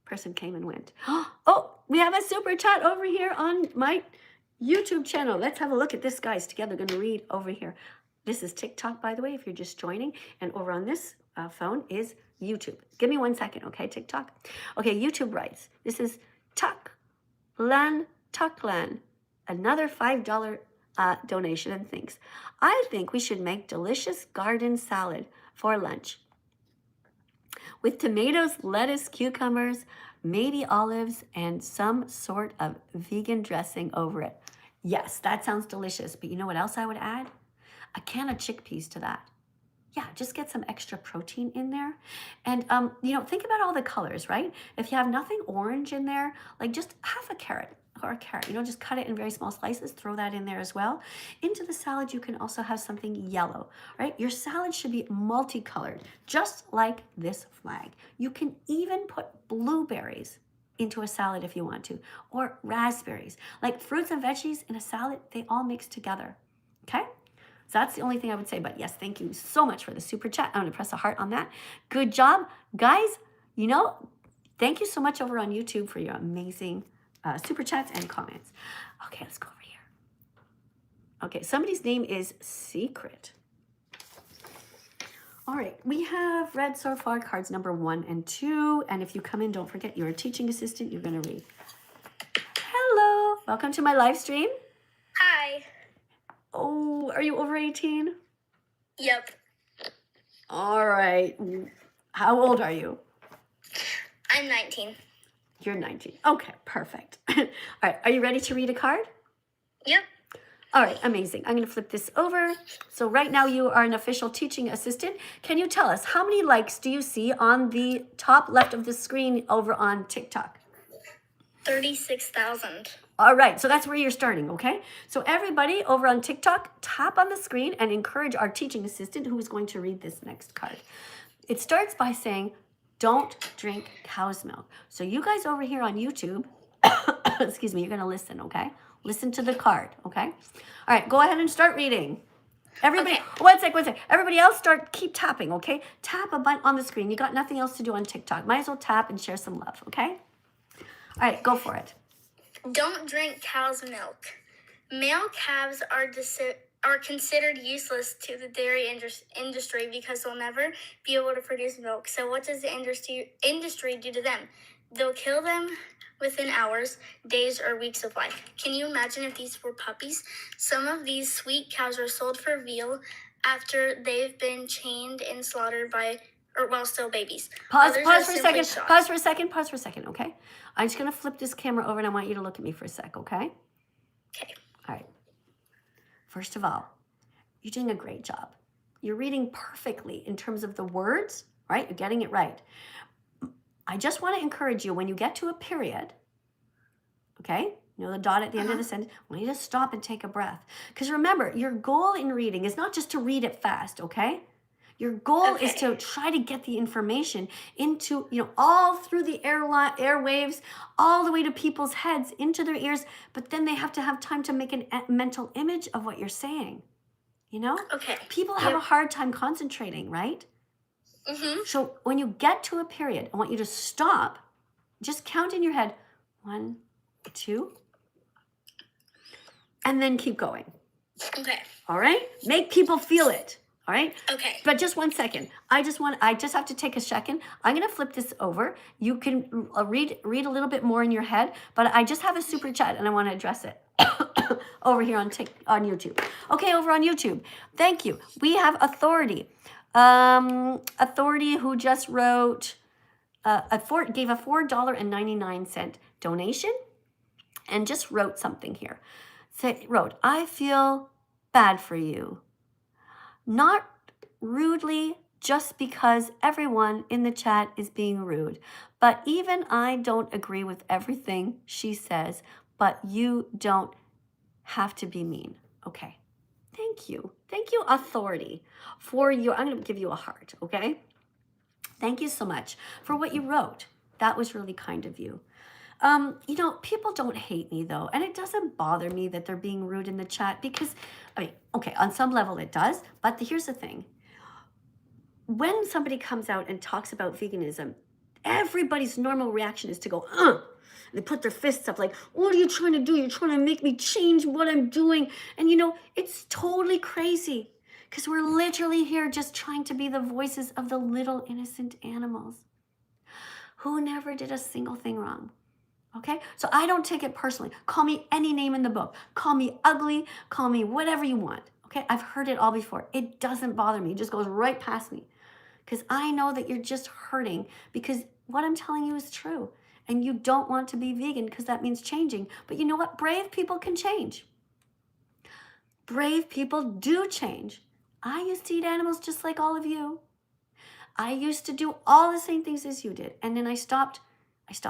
Person came and went. Oh, we have a super chat over here on my YouTube channel. Let's have a look at this, guys. Together, going to read over here. This is TikTok, by the way, if you're just joining. And over on this phone is YouTube. Give me 1 second, okay, TikTok? Okay, YouTube writes, this is Tucklan, another $5 donation, and thanks. I think we should make delicious garden salad for lunch with tomatoes, lettuce, cucumbers, maybe olives, and some sort of vegan dressing over it. Yes, that sounds delicious. But you know what else I would add? A can of chickpeas to that. Yeah, just get some extra protein in there. And, think about all the colors, right? If you have nothing orange in there, like just half a carrot or a carrot, just cut it in very small slices, throw that in there as well. Into the salad, you can also have something yellow, right? Your salad should be multicolored, just like this flag. You can even put blueberries into a salad if you want to, or raspberries. Like fruits and veggies in a salad, they all mix together, okay? So that's the only thing I would say. But yes, thank you so much for the super chat. I'm going to press a heart on that. Good job. Guys, thank you so much over on YouTube for your amazing super chats and comments. Okay, let's go over here. Okay, somebody's name is Secret. All right, we have read so far cards number 1 and 2. And if you come in, don't forget you're a teaching assistant. You're going to read. Hello. Welcome to my live stream. Hi. Oh, are you over 18? Yep. All right. How old are you? I'm 19. You're 19. Okay, perfect. All right, are you ready to read a card? Yep. All right, amazing. I'm going to flip this over. So right now you are an official teaching assistant. Can you tell us how many likes do you see on the top left of the screen over on TikTok? 36,000. All right, so that's where you're starting, okay? So everybody over on TikTok, tap on the screen and encourage our teaching assistant who is going to read this next card. It starts by saying, don't drink cow's milk. So you guys over here on YouTube, excuse me, you're gonna listen, okay? Listen to the card, okay? All right, go ahead and start reading. Everybody, Okay. one sec. Everybody else keep tapping, okay? Tap a button on the screen. You got nothing else to do on TikTok. Might as well tap and share some love, okay? All right, go for it. Don't drink cow's milk. Male calves are considered useless to the dairy industry because they'll never be able to produce milk. So what does the industry do to them? They'll kill them within hours, days, or weeks of life. Can you imagine if these were puppies? Some of these sweet cows are sold for veal after they've been chained and slaughtered while still babies. Pause Others for are a simply second. shot. Pause for a second, okay? I'm just going to flip this camera over and I want you to look at me for a sec, okay? Okay. All right. First of all, you're doing a great job. You're reading perfectly in terms of the words, right? You're getting it right. I just want to encourage you when you get to a period, okay? You know, the dot at the end of the sentence, I want you to stop and take a breath. Because remember, your goal in reading is not just to read it fast, okay? Your goal is to try to get the information into, all through the airwaves, all the way to people's heads, into their ears, but then they have to have time to make a mental image of what you're saying, Okay. People have a hard time concentrating, right? Mm-hmm. So when you get to a period, I want you to stop, just count in your head, 1, 2, and then keep going. Okay. All right? Make people feel it. All right? Okay. But just 1 second. I just have to take a second. I'm going to flip this over. You can read a little bit more in your head, but I just have a super chat and I want to address it over here on YouTube. Okay, over on YouTube. Thank you. We have Authority. Authority who just wrote gave a $4.99 donation and just wrote something here. Wrote, I feel bad for you. Not rudely, just because everyone in the chat is being rude. But even I don't agree with everything she says, but you don't have to be mean. Okay. Thank you. Thank you, Authority, for your, I'm going to give you a heart, okay? Thank you so much for what you wrote. That was really kind of you. People don't hate me though, and it doesn't bother me that they're being rude in the chat because, okay, on some level it does, but here's the thing. When somebody comes out and talks about veganism, everybody's normal reaction is to go, They put their fists up like, what are you trying to do? You're trying to make me change what I'm doing. And it's totally crazy because we're literally here just trying to be the voices of the little innocent animals who never did a single thing wrong. Okay? So I don't take it personally. Call me any name in the book. Call me ugly. Call me whatever you want. Okay? I've heard it all before. It doesn't bother me. It just goes right past me. Because I know that you're just hurting because what I'm telling you is true. And you don't want to be vegan because that means changing. But you know what? Brave people can change. Brave people do change. I used to eat animals just like all of you. I used to do all the same things as you did. And then I stopped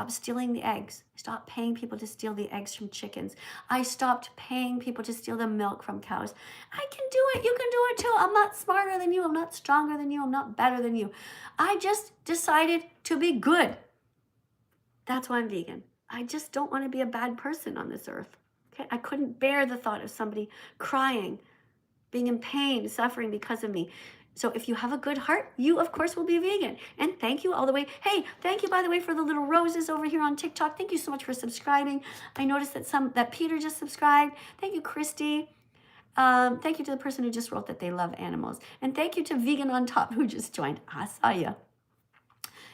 stealing the eggs. I stopped paying people to steal the eggs from chickens. I stopped paying people to steal the milk from cows. I can do it. You can do it too. I'm not smarter than you. I'm not stronger than you. I'm not better than you. I just decided to be good. That's why I'm vegan. I just don't want to be a bad person on this earth. Okay? I couldn't bear the thought of somebody crying, being in pain, suffering because of me. So if you have a good heart, you, of course, will be vegan. And thank you all the way. Hey, thank you, by the way, for the little roses over here on TikTok. Thank you so much for subscribing. I noticed that Peter just subscribed. Thank you, Christy. Thank you to the person who just wrote that they love animals. And thank you to Vegan on Top who just joined. I saw ya.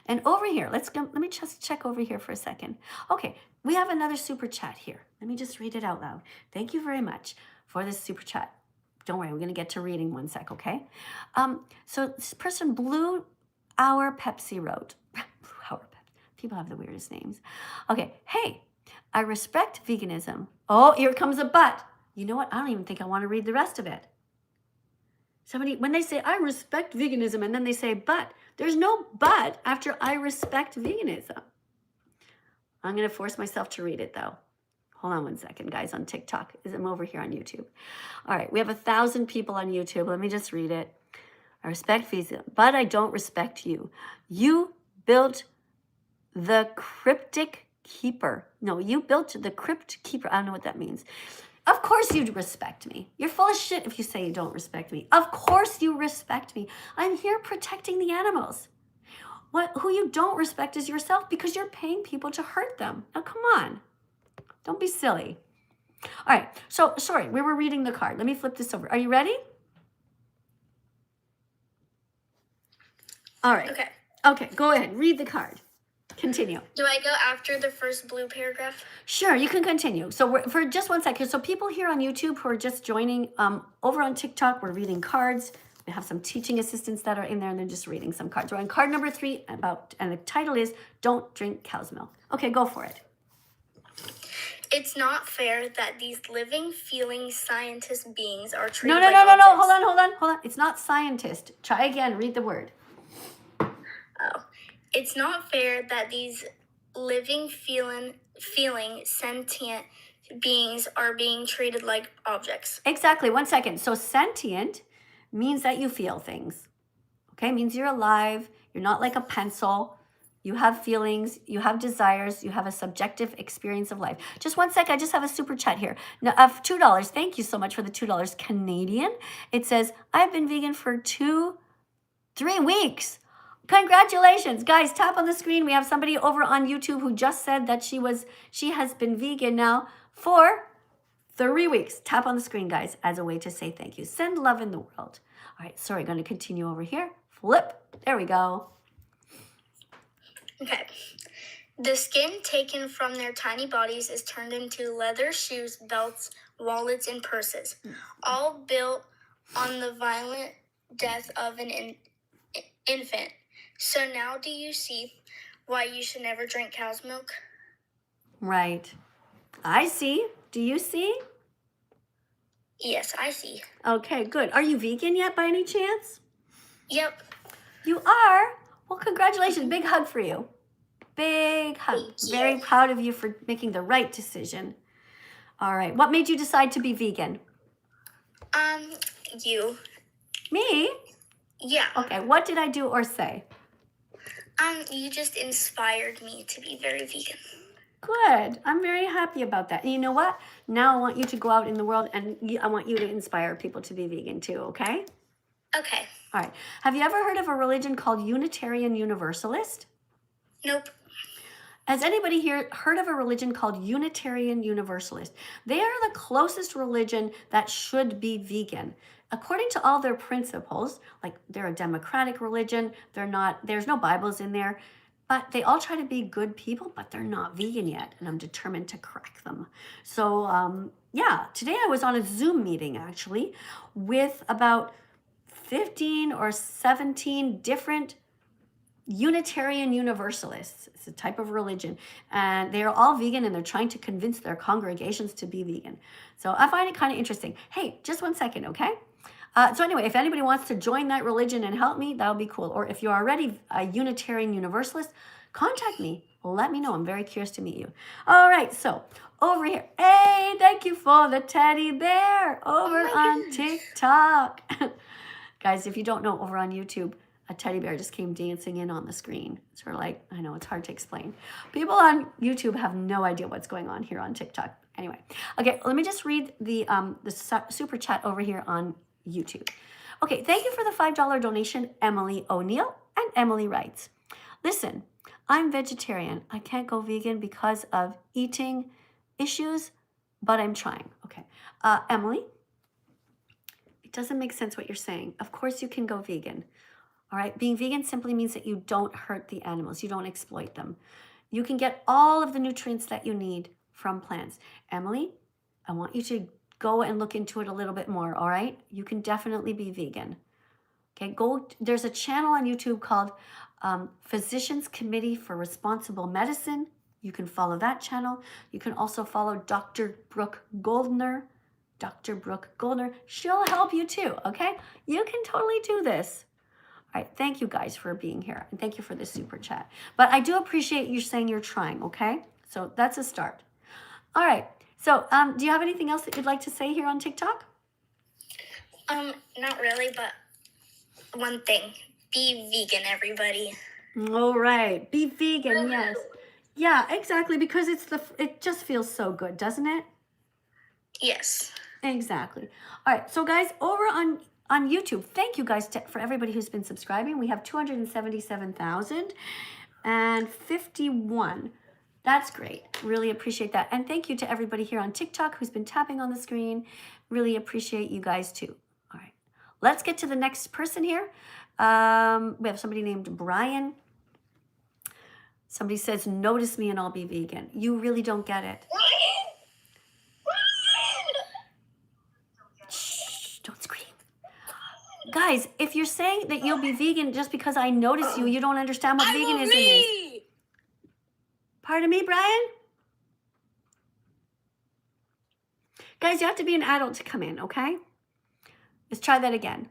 And over here, let me just check over here for a second. Okay, we have another super chat here. Let me just read it out loud. Thank you very much for this super chat. Don't worry, we're going to get to reading one sec, okay? So this person, Blue Hour Pepsi wrote. Blue Hour Pepsi. People have the weirdest names. Okay, hey, I respect veganism. Oh, here comes a but. You know what? I don't even think I want to read the rest of it. Somebody, when they say, I respect veganism, and then they say, but, there's no but after I respect veganism. I'm going to force myself to read it, though. Hold on one second, guys, on TikTok. I'm over here on YouTube. All right, we have 1,000 people on YouTube. Let me just read it. I respect veganism, but I don't respect you. You built the cryptic keeper. No, you built the crypt keeper. I don't know what that means. Of course you'd respect me. You're full of shit if you say you don't respect me. Of course you respect me. I'm here protecting the animals. Who you don't respect is yourself because you're paying people to hurt them. Now, come on. Don't be silly. All right. So, sorry, we were reading the card. Let me flip this over. Are you ready? All right. Okay. Okay, go ahead. Read the card. Continue. Do I go after the first blue paragraph? Sure, you can continue. So for just 1 second. So people here on YouTube who are just joining, over on TikTok, we're reading cards. We have some teaching assistants that are in there and they're just reading some cards. We're on card number 3 and the title is Don't Drink Cow's Milk. Okay, go for it. It's not fair that these living, feeling, scientist beings are treated No. like objects. Hold on. It's not scientist. Try again. Read the word. Oh. It's not fair that these living, feeling, sentient beings are being treated like objects. Exactly. 1 second. So sentient means that you feel things. Okay? Means you're alive. You're not like a pencil. You have feelings. You have desires. You have a subjective experience of life. Just 1 sec. I just have a super chat here. Now, of $2. Thank you so much for the $2 Canadian. It says, I've been vegan for 3 weeks. Congratulations, guys. Tap on the screen. We have somebody over on YouTube who just said that she has been vegan now for 3 weeks. Tap on the screen, guys, as a way to say thank you. Send love in the world. All right, sorry, going to continue over here. Flip. There we go. Okay. The skin taken from their tiny bodies is turned into leather shoes, belts, wallets, and purses, all built on the violent death of an infant. So now do you see why you should never drink cow's milk? Right. I see. Do you see? Yes, I see. Okay, good. Are you vegan yet by any chance? Yep. You are? Well, congratulations. Big hug for you. Big hug. Thank you. Very proud of you for making the right decision. All right. What made you decide to be vegan? You. Me? Yeah. Okay. What did I do or say? You just inspired me to be very vegan. Good. I'm very happy about that. And you know what? Now I want you to go out in the world and I want you to inspire people to be vegan too, okay? Okay. All right. Have you ever heard of a religion called Unitarian Universalist? Nope. Has anybody here heard of a religion called Unitarian Universalist? They are the closest religion that should be vegan. According to all their principles, like they're a democratic religion, there's no Bibles in there, but they all try to be good people, but they're not vegan yet, and I'm determined to crack them. So, yeah, today I was on a Zoom meeting, actually, with about 15 or 17 different Unitarian Universalists. It's a type of religion, and they are all vegan, and they're trying to convince their congregations to be vegan. So I find it kind of interesting. Hey, just 1 second, okay? So anyway, if anybody wants to join that religion and help me, that would be cool. Or if you're already a Unitarian Universalist, contact me. Let me know. I'm very curious to meet you. All right, so over here. Hey, thank you for the teddy bear over on TikTok. Guys, if you don't know, over on YouTube, a teddy bear just came dancing in on the screen. Sort of like, I know, it's hard to explain. People on YouTube have no idea what's going on here on TikTok. Anyway, okay, let me just read the super chat over here on YouTube. Okay, thank you for the $5 donation, Emily O'Neill. And Emily writes, listen, I'm vegetarian. I can't go vegan because of eating issues, but I'm trying. Okay, Emily, it doesn't make sense what you're saying. Of course you can go vegan. All right, being vegan simply means that you don't hurt the animals. You don't exploit them. You can get all of the nutrients that you need from plants. Emily, I want you to go and look into it a little bit more, all right? You can definitely be vegan. Okay, there's a channel on YouTube called Physicians Committee for Responsible Medicine. You can follow that channel. You can also follow Dr. Brooke Goldner. Dr. Brooke Goldner. She'll help you too, okay? You can totally do this. All right, thank you guys for being here. And thank you for the super chat. But I do appreciate you saying you're trying, okay? So that's a start. All right, so do you have anything else that you'd like to say here on TikTok? Not really, but one thing. Be vegan, everybody. All right, be vegan, yes. Yeah, exactly, because it just feels so good, doesn't it? Yes. Exactly. All right, so guys, over on YouTube, thank you guys for everybody who's been subscribing. We have 277,051. That's great. Really appreciate that. And thank you to everybody here on TikTok who's been tapping on the screen. Really appreciate you guys too. All right, let's get to the next person here. We have somebody named Brian. Somebody says, notice me and I'll be vegan. You really don't get it. Shh, don't scream. Guys, if you're saying that you'll be vegan just because I notice you, you don't understand what veganism is. Pardon me, Brian? Guys, you have to be an adult to come in, okay? Let's try that again.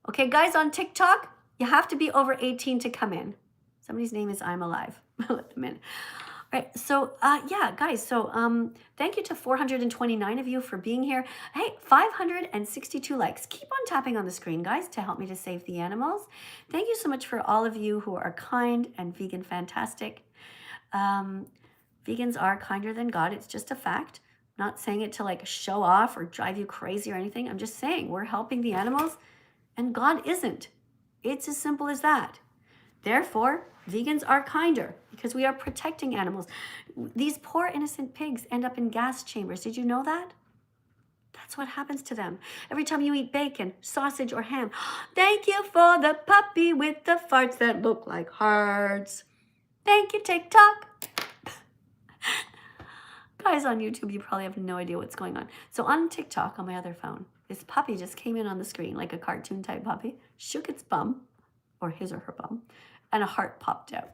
Okay, guys on TikTok, you have to be over 18 to come in. Somebody's name is I'm Alive. I'll let them in. All right, so yeah, guys, so thank you to 429 of you for being here. Hey, 562 likes. Keep on tapping on the screen, guys, to help me to save the animals. Thank you so much for all of you who are kind and vegan fantastic. Vegans are kinder than God. It's just a fact. I'm not saying it to like show off or drive you crazy or anything. I'm just saying we're helping the animals and God isn't. It's as simple as that. Therefore, vegans are kinder because we are protecting animals. These poor innocent pigs end up in gas chambers. Did you know that? That's what happens to them. Every time you eat bacon, sausage, or ham, thank you for the puppy with the farts that look like hearts. Thank you, TikTok. Guys on YouTube, you probably have no idea what's going on. So on TikTok, on my other phone, this puppy just came in on the screen like a cartoon type puppy, shook its bum, or his or her bum, and a heart popped out.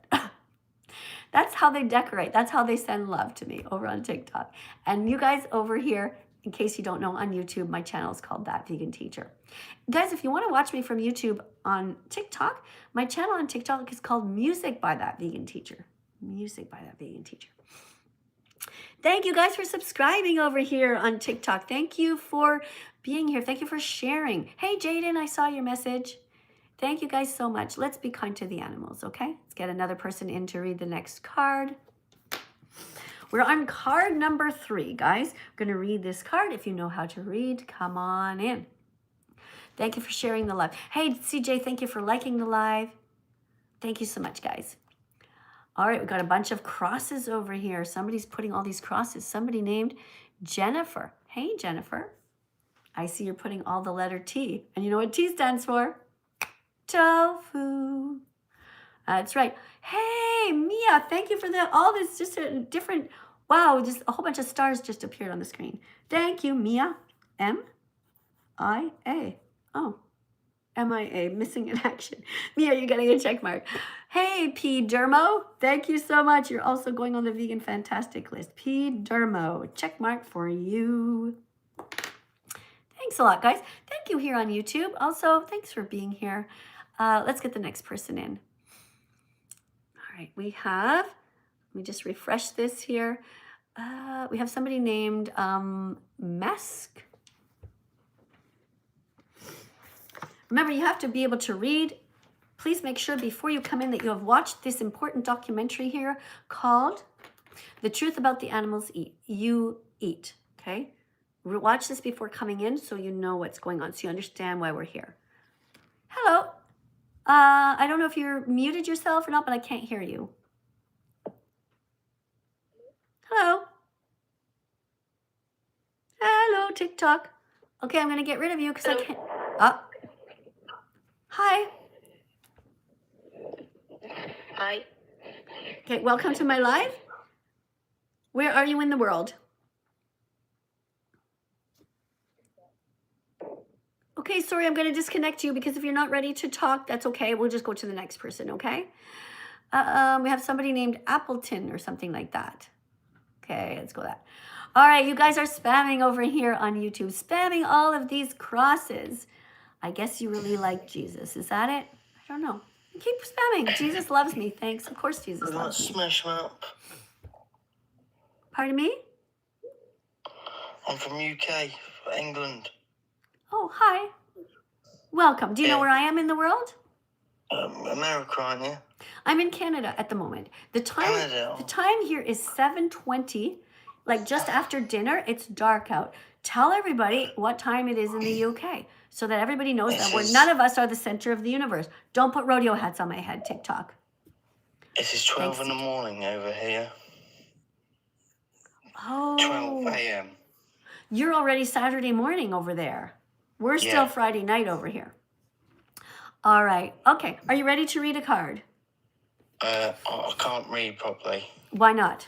That's how they decorate. That's how they send love to me over on TikTok. And you guys over here, in case you don't know, on YouTube, my channel is called That Vegan Teacher. Guys, if you want to watch me from YouTube on TikTok, my channel on TikTok is called Music by That Vegan Teacher. Music by That Vegan Teacher. Thank you guys for subscribing over here on TikTok. Thank you for being here. Thank you for sharing. Hey, Jaden, I saw your message. Thank you guys so much. Let's be kind to the animals, okay? Let's get another person in to read the next card. We're on card number 3, guys. I'm going to read this card. If you know how to read, come on in. Thank you for sharing the live. Hey, CJ, thank you for liking the live. Thank you so much, guys. All right, we've got a bunch of crosses over here. Somebody's putting all these crosses. Somebody named Jennifer. Hey, Jennifer. I see you're putting all the letter T. And you know what T stands for? Tofu. That's right. Hey, Mia, thank you for that. All this, just a different, wow, just a whole bunch of stars just appeared on the screen. Thank you, Mia. M-I-A. Oh, M-I-A, missing in action. Mia, you're getting a check mark. Hey, P. Dermo, thank you so much. You're also going on the Vegan Fantastic list. P. Dermo, check mark for you. Thanks a lot, guys. Thank you here on YouTube. Also, thanks for being here. Let's get the next person in. All right, we have, let me just refresh this here. We have somebody named Mesk. Remember, you have to be able to read. Please make sure before you come in that you have watched this important documentary here called The Truth About the Animals You Eat, okay? Watch this before coming in so you know what's going on, so you understand why we're here. Hello. I don't know if you're muted yourself or not, but I can't hear you. Hello. Hello, TikTok. Okay, I'm going to get rid of you because I can't. Oh. Hi. Hi. Okay, welcome to my live. Where are you in the world? Okay, sorry, I'm going to disconnect you because if you're not ready to talk, that's okay. We'll just go to the next person, okay? We have somebody named Appleton or something like that. Okay, let's go that. All right, you guys are spamming over here on YouTube, spamming all of these crosses. I guess you really like Jesus. Is that it? I don't know. Keep spamming. Jesus loves me. Thanks. Of course Jesus loves me. Smash them up. Pardon me? I'm from UK, England. Oh, hi. Welcome. Do you know where I am in the world? America, aren't you? I'm in Canada at the moment. The time here is 7:20, like just after dinner. It's dark out. Tell everybody what time it is in the UK so that everybody knows that none of us are the center of the universe. Don't put rodeo hats on my head, TikTok. It is 12 in the morning over here. Oh. 12 a.m. You're already Saturday morning over there. We're still Friday night over here. All right. Okay. Are you ready to read a card? I can't read properly. Why not?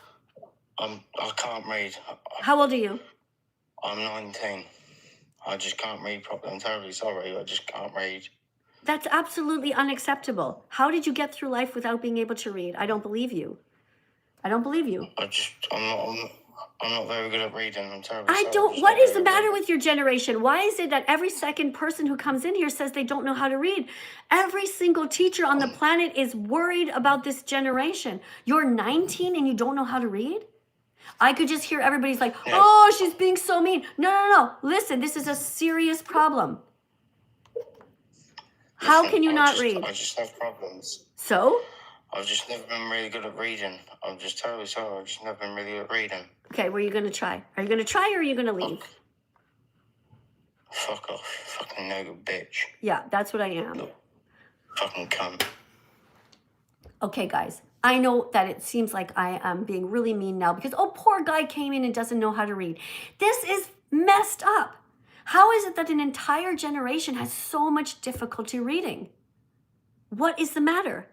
I can't read. How old are you? I'm 19. I just can't read properly. I'm terribly sorry. I just can't read. That's absolutely unacceptable. How did you get through life without being able to read? I don't believe you. I don't believe you. I'm not very good at reading. I'm terribly sorry. What is the matter with your generation? Why is it that every second person who comes in here says they don't know how to read? Every single teacher on the planet is worried about this generation. You're 19 and you don't know how to read? I could just hear everybody's like, oh, she's being so mean. No. Listen, this is a serious problem. How can you not read? I just have problems. So? I've just never been really good at reading. I'm just terribly sorry. I've just never been really good at reading. Okay, were you going to try? Are you going to try or are you going to leave? Fuck off. Fucking no good bitch. Yeah, that's what I am. Fucking cunt. Okay, guys. I know that it seems like I am being really mean now because, oh, poor guy came in and doesn't know how to read. This is messed up. How is it that an entire generation has so much difficulty reading? What is the matter?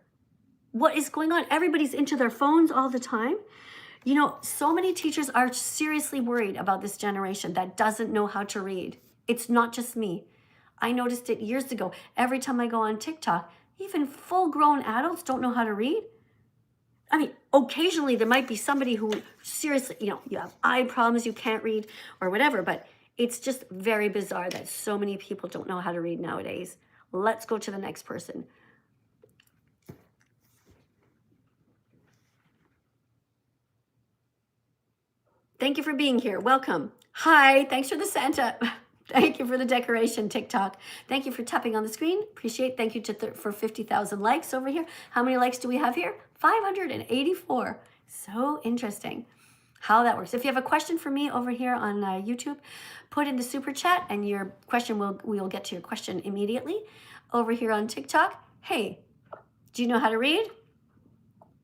What is going on? Everybody's into their phones all the time. You know, so many teachers are seriously worried about this generation that doesn't know how to read. It's not just me. I noticed it years ago. Every time I go on TikTok, even full-grown adults don't know how to read. I mean, occasionally there might be somebody who seriously, you have eye problems, you can't read or whatever, but it's just very bizarre that so many people don't know how to read nowadays. Let's go to the next person. Thank you for being here. Welcome. Hi. Thanks for the Santa. Thank you for the decoration, TikTok. Thank you for tapping on the screen. Appreciate. Thank you for 50,000 likes over here. How many likes do we have here? 584. So interesting how that works. If you have a question for me over here on YouTube, put in the super chat and your question we'll get to your question immediately. Over here on TikTok, hey, do you know how to read?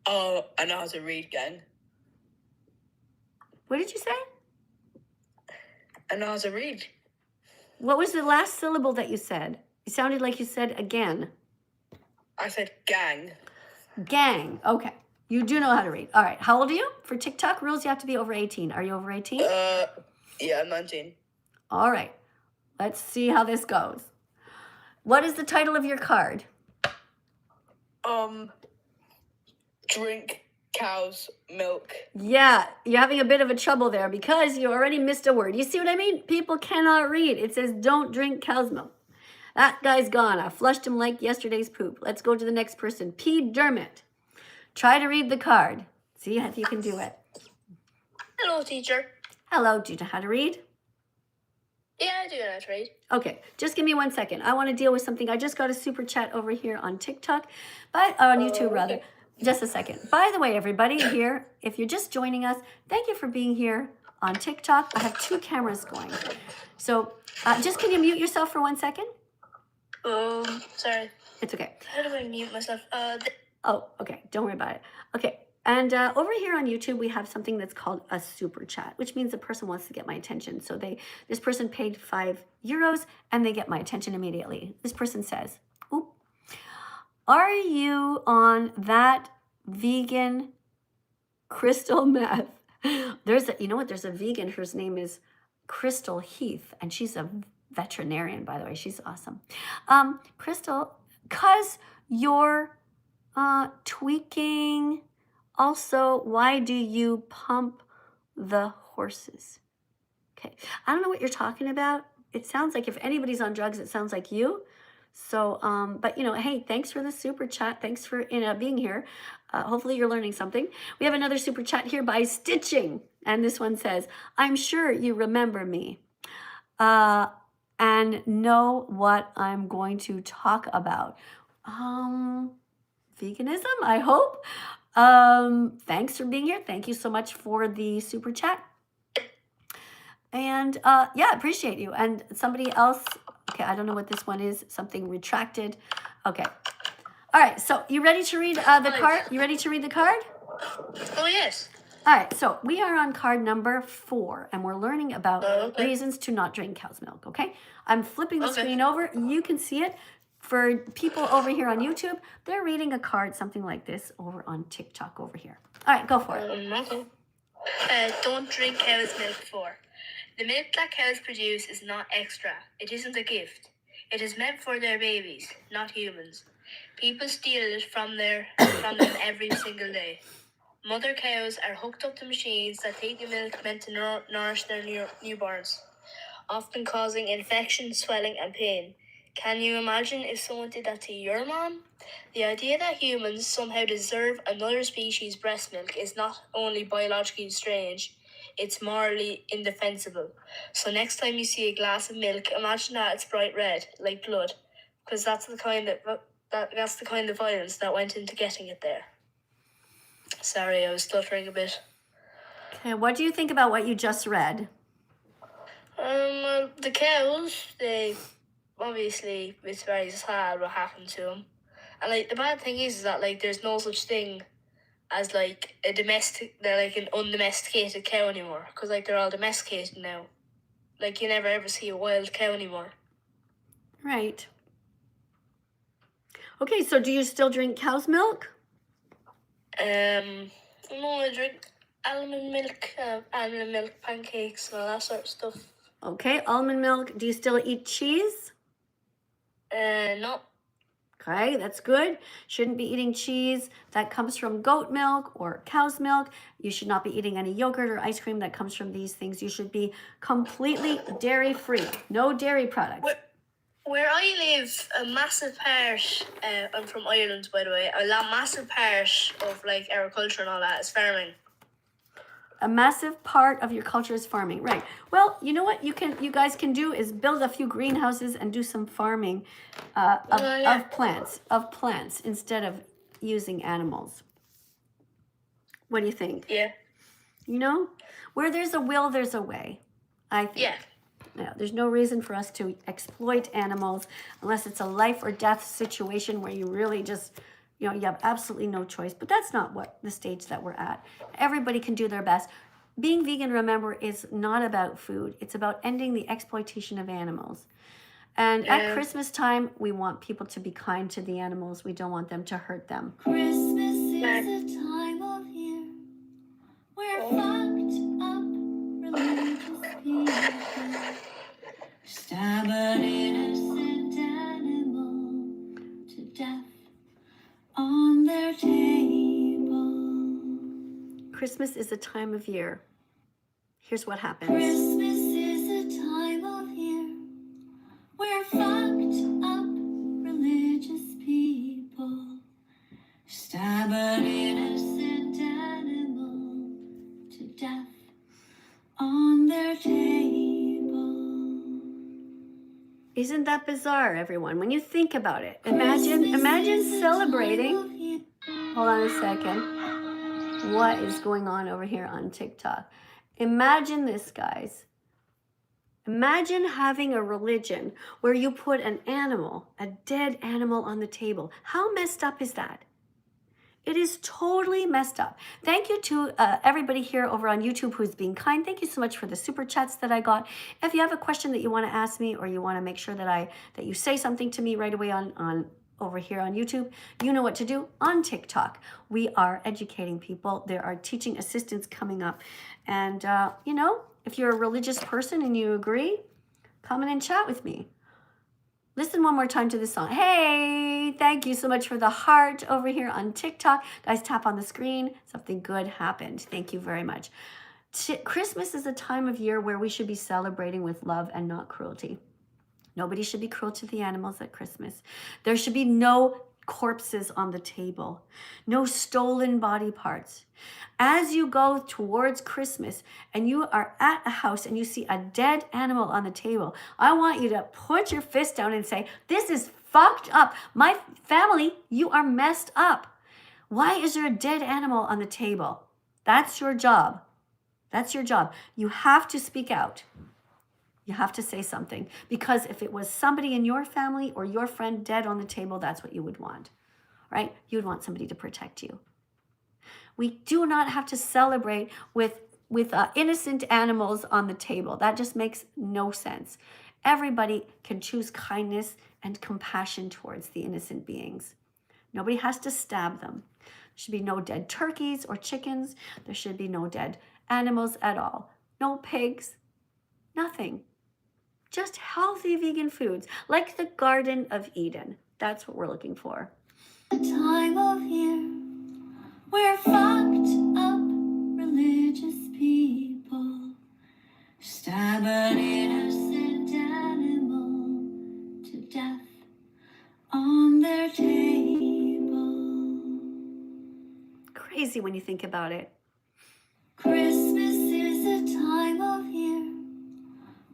Oh, I know how to read, gang. What did you say? I know how to read. What was the last syllable that you said? It sounded like you said again. I said gang. Gang. Okay. You do know how to read. All right. How old are you? For TikTok rules, you have to be over 18. Are you over 18? Yeah, I'm 19. All right. Let's see how this goes. What is the title of your card? Drink cow's milk. Yeah, you're having a bit of a trouble there because you already missed a word. You see what I mean? People cannot read. It says don't drink cow's milk. That guy's gone. I flushed him like yesterday's poop. Let's go to the next person. P. Dermot. Try to read the card. See if you can do it. Hello, teacher. Hello, do you know how to read? Yeah, I do know how to read. Okay, just give me 1 second. I want to deal with something. I just got a super chat over here on TikTok, but on YouTube rather. Just a second. By the way, everybody here, if you're just joining us, thank you for being here on TikTok. I have 2 cameras going. So just can you mute yourself for 1 second? Sorry. It's okay. How do I mute myself? Oh, okay. Don't worry about it. Okay. And over here on YouTube, we have something that's called a super chat, which means the person wants to get my attention. So this person paid €5 and they get my attention immediately. This person says, oop, are you on that vegan crystal meth? There's a vegan whose name is Crystal Heath, and she's a veterinarian, by the way. She's awesome. Crystal, because you're tweaking. Also, why do you pump the horses. Okay, I don't know what you're talking about. It sounds like if anybody's on drugs, it sounds like you. So, but you know, hey, thanks for the super chat. Thanks for being here. Hopefully you're learning something. We have another super chat here by Stitching. And this one says, I'm sure you remember me and know what I'm going to talk about. Veganism, I hope. Thanks for being here. Thank you so much for the super chat. And yeah, appreciate you. And somebody else, okay, I don't know what this one is, something retracted. Okay. All right, so you ready to read the card? You ready to read the card? Oh, yes. All right, so we are on card number 4, and we're learning about reasons to not drink cow's milk, okay? I'm flipping the screen over. You can see it. For people over here on YouTube, they're reading a card, something like this, over on TikTok over here. All right, go for it. Okay. Don't drink cow's milk. 4. The milk that cows produce is not extra. It isn't a gift. It is meant for their babies, not humans. People steal it from them every single day. Mother cows are hooked up to machines that take the milk meant to nourish their newborns, often causing infection, swelling, and pain. Can you imagine if someone did that to your mom? The idea that humans somehow deserve another species' breast milk is not only biologically strange, it's morally indefensible. So next time you see a glass of milk, imagine that it's bright red, like blood, because that's the kind of violence that went into getting it there. Sorry, I was stuttering a bit. Okay, what do you think about what you just read? Well, the cows, they obviously, it's very sad what happened to them. And like the bad thing is that like there's no such thing as like they're like an undomesticated cow anymore, because like they're all domesticated now. Like you never ever see a wild cow anymore. Right. Okay, so do you still drink cow's milk? No, I drink almond milk pancakes and all that sort of stuff. Okay, almond milk. Do you still eat cheese? No. Okay, that's good. Shouldn't be eating cheese that comes from goat milk or cow's milk. You should not be eating any yogurt or ice cream that comes from these things. You should be completely dairy-free. No dairy products. Where I live, a massive part, I'm from Ireland, by the way, a massive part of like our culture and all that is farming. A massive part of your culture is farming, right? Well, you know what you guys can do is build a few greenhouses and do some farming of plants instead of using animals. What do you think? Yeah. You know, where there's a will, there's a way, I think. Yeah. Yeah, there's no reason for us to exploit animals unless it's a life or death situation where you really just, you know, you have absolutely no choice. But that's not what the stage that we're at. Everybody can do their best. Being vegan, remember, is not about food. It's about ending the exploitation of animals. And at Christmas time, we want people to be kind to the animals. We don't want them to hurt them. Christmas is a time of year where fucked up religious people stab an innocent animal to death on their table. Christmas is a time of year. Here's what happens. Christmas is a time of year where fucked up religious people stab an innocent animal to death on their table. Isn't that bizarre, everyone? When you think about it, imagine celebrating. Hold on a second. What is going on over here on TikTok? Imagine this, guys. Imagine having a religion where you put an animal, a dead animal on the table. How messed up is that? It is totally messed up. Thank you to everybody here over on YouTube who's being kind. Thank you so much for the super chats that I got. If you have a question that you want to ask me or you want to make sure that you say something to me right away on over here on YouTube, you know what to do. On TikTok, we are educating people. There are teaching assistants coming up. And, you know, if you're a religious person and you agree, come in and chat with me. Listen one more time to this song. Hey, thank you so much for the heart over here on TikTok. Guys, tap on the screen. Something good happened. Thank you very much. Christmas is a time of year where we should be celebrating with love and not cruelty. Nobody should be cruel to the animals at Christmas. There should be no corpses on the table, no stolen body parts. As you go towards Christmas and you are at a house and you see a dead animal on the table, I want you to put your fist down and say, this is fucked up. My family, you are messed up. Why is there a dead animal on the table? That's your job. That's your job. You have to speak out. You have to say something, because if it was somebody in your family or your friend dead on the table, that's what you would want, right? You would want somebody to protect you. We do not have to celebrate with innocent animals on the table. That just makes no sense. Everybody can choose kindness and compassion towards the innocent beings. Nobody has to stab them. There should be no dead turkeys or chickens. There should be no dead animals at all. No pigs, nothing. Just healthy vegan foods, like the Garden of Eden. That's what we're looking for. The time of year where fucked up religious people stab an innocent animal to death on their table. Crazy when you think about it. Christmas is a time of year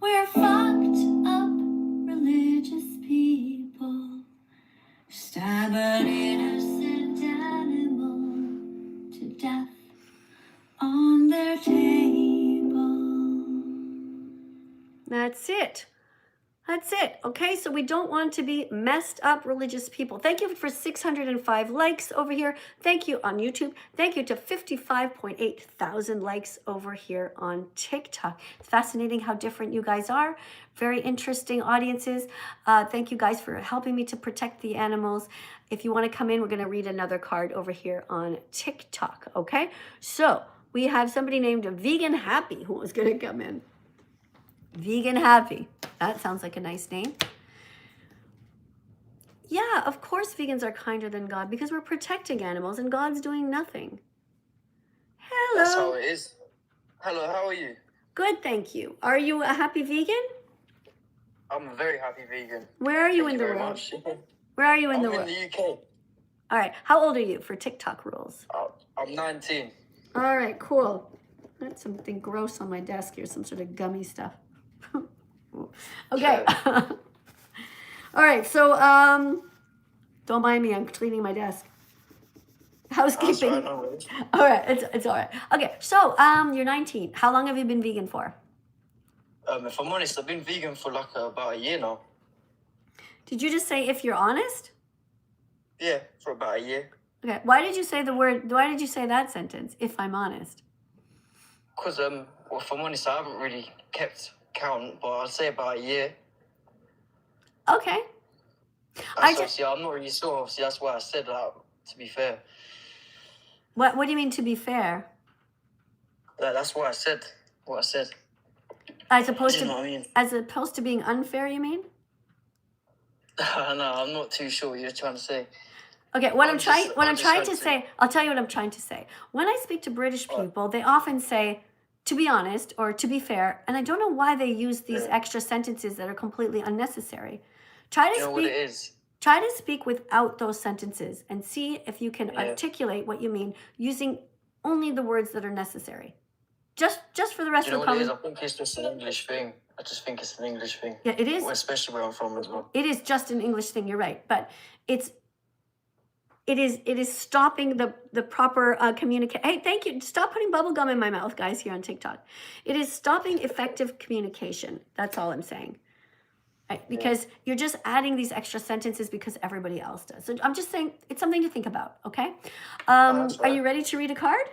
where fucked up religious people stab an innocent animal to death on their table. That's it. That's it. Okay, so we don't want to be messed up religious people. Thank you for 605 likes over here. Thank you on YouTube. Thank you to 55.8 thousand likes over here on TikTok. It's fascinating how different you guys are. Very interesting audiences. Thank you guys for helping me to protect the animals. If you want to come in, we're going to read another card over here on TikTok. Okay, so we have somebody named Vegan Happy who was going to come in. Vegan Happy. That sounds like a nice name. Yeah, of course vegans are kinder than God, because we're protecting animals and God's doing nothing. Hello. That's how it is. Hello, how are you? Good, thank you. Are you a happy vegan? I'm a very happy vegan. Where are you Thank in you the very world? much. Where are you in the I'm in world? the UK. All right. How old are you for TikTok rules? I'm 19. All right, cool. That's something gross on my desk here, some sort of gummy stuff. Okay. All right, so don't mind me, I'm cleaning my desk. Housekeeping. That's right, no worries. All right, it's all right. Okay, so you're 19. How long have you been vegan for? If I'm honest, I've been vegan for like about a year now. Did you just say if you're honest? Yeah, for about a year. Okay, why did you say that sentence, if I'm honest? Because, well, if I'm honest, I haven't really kept count, but I'd say about a year. Okay. Obviously, I'm not really sure. Obviously, that's why I said that, to be fair. What do you mean, to be fair? That's what I said. What I said. As opposed Do you to know what I mean? as opposed to being unfair, you mean? No, I'm not too sure what you're trying to say. Okay, I'm trying to say. say, I'll tell you what I'm trying to say. When I speak to British people, they often say, to be honest, or to be fair, and I don't know why they use these extra sentences that are completely unnecessary. Try to You know what it is? Try to speak without those sentences and see if you can articulate what you mean using only the words that are necessary. Just for the rest You know of what the it is? I think it's just an English thing. I just think it's an English thing. Yeah, it is. Well, especially where I'm from as well. It is just an English thing, you're right. But it is stopping the proper communication. Hey, thank you. Stop putting bubble gum in my mouth, guys, here on TikTok. It is stopping effective communication. That's all I'm saying. Right? Because you're just adding these extra sentences because everybody else does. So I'm just saying it's something to think about, okay? That's right. Are you ready to read a card?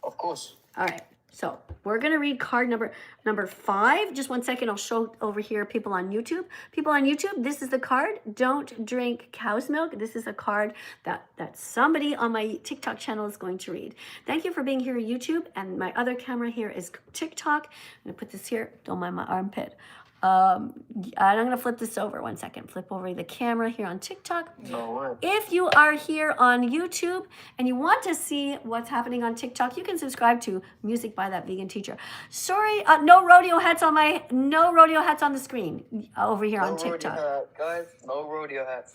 Of course. All right. So we're going to read card number 5. Just one second. I'll show over here people on YouTube. People on YouTube, this is the card. Don't drink cow's milk. This is a card that somebody on my TikTok channel is going to read. Thank you for being here on YouTube. And my other camera here is TikTok. I'm going to put this here. Don't mind my armpit. And I'm going to flip this over 1 second. Flip over the camera here on TikTok. No way. If you are here on YouTube and you want to see what's happening on TikTok, you can subscribe to Music by That Vegan Teacher. Sorry, no rodeo hats on the screen over here on TikTok. Rodeo hat, guys. No rodeo hats.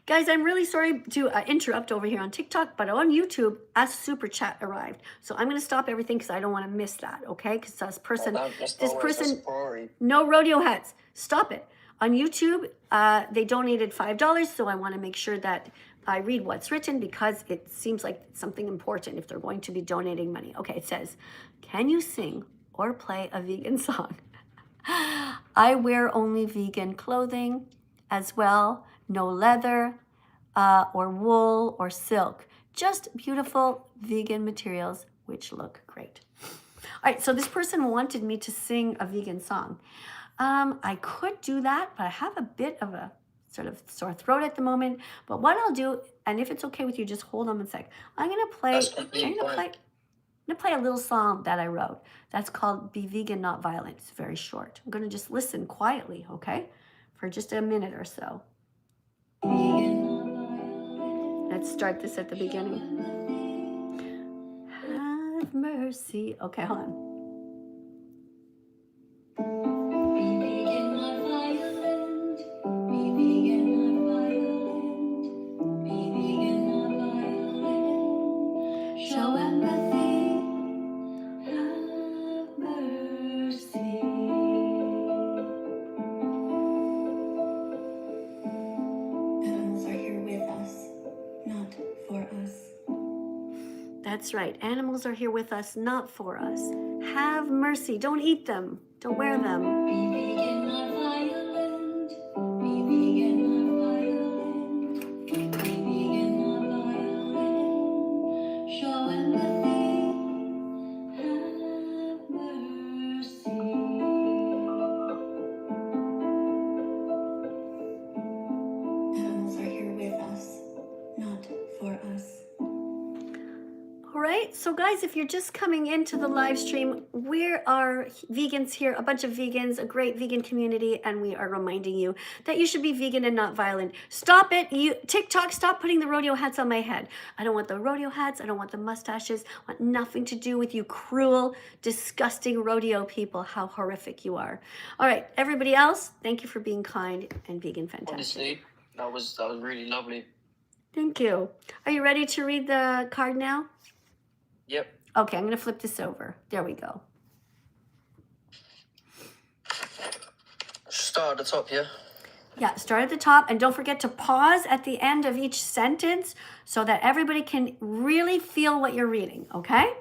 Guys, I'm really sorry to interrupt over here on TikTok, but on YouTube, a super chat arrived. So I'm going to stop everything because I don't want to miss that, okay? Because this person, no rodeo hats. Stop it. On YouTube, they donated $5, so I want to make sure that I read what's written because it seems like something important if they're going to be donating money. Okay, it says, can you sing or play a vegan song? I wear only vegan clothing as well. No leather or wool or silk. Just beautiful vegan materials which look great. All right, so this person wanted me to sing a vegan song. I could do that, but I have a bit of a sort of sore throat at the moment. But what I'll do, and if it's okay with you, just hold on a sec. I'm gonna play a little song that I wrote. That's called Be Vegan, Not Violent. It's very short. I'm gonna just listen quietly, okay? For just a minute or so. Let's start this at the beginning. Have mercy. Okay, hold on. That's right. Animals are here with us, not for us. Have mercy. Don't eat them. Don't wear them. Be vegan, not violent. Be vegan, not violent. Be vegan, not violent. Show empathy. Have mercy. Animals are here with us, not for us. All right, so guys, if you're just coming into the live stream, we are vegans here, a bunch of vegans, a great vegan community, and we are reminding you that you should be vegan and not violent. Stop it, TikTok, stop putting the rodeo hats on my head. I don't want the rodeo hats, I don't want the mustaches, I want nothing to do with you cruel, disgusting rodeo people, how horrific you are. All right, everybody else, thank you for being kind and vegan fantastic. Honestly, that was really lovely. Thank you. Are you ready to read the card now? Yep. Okay, I'm going to flip this over. There we go. Start at the top, yeah? Yeah, start at the top. And don't forget to pause at the end of each sentence so that everybody can really feel what you're reading, okay?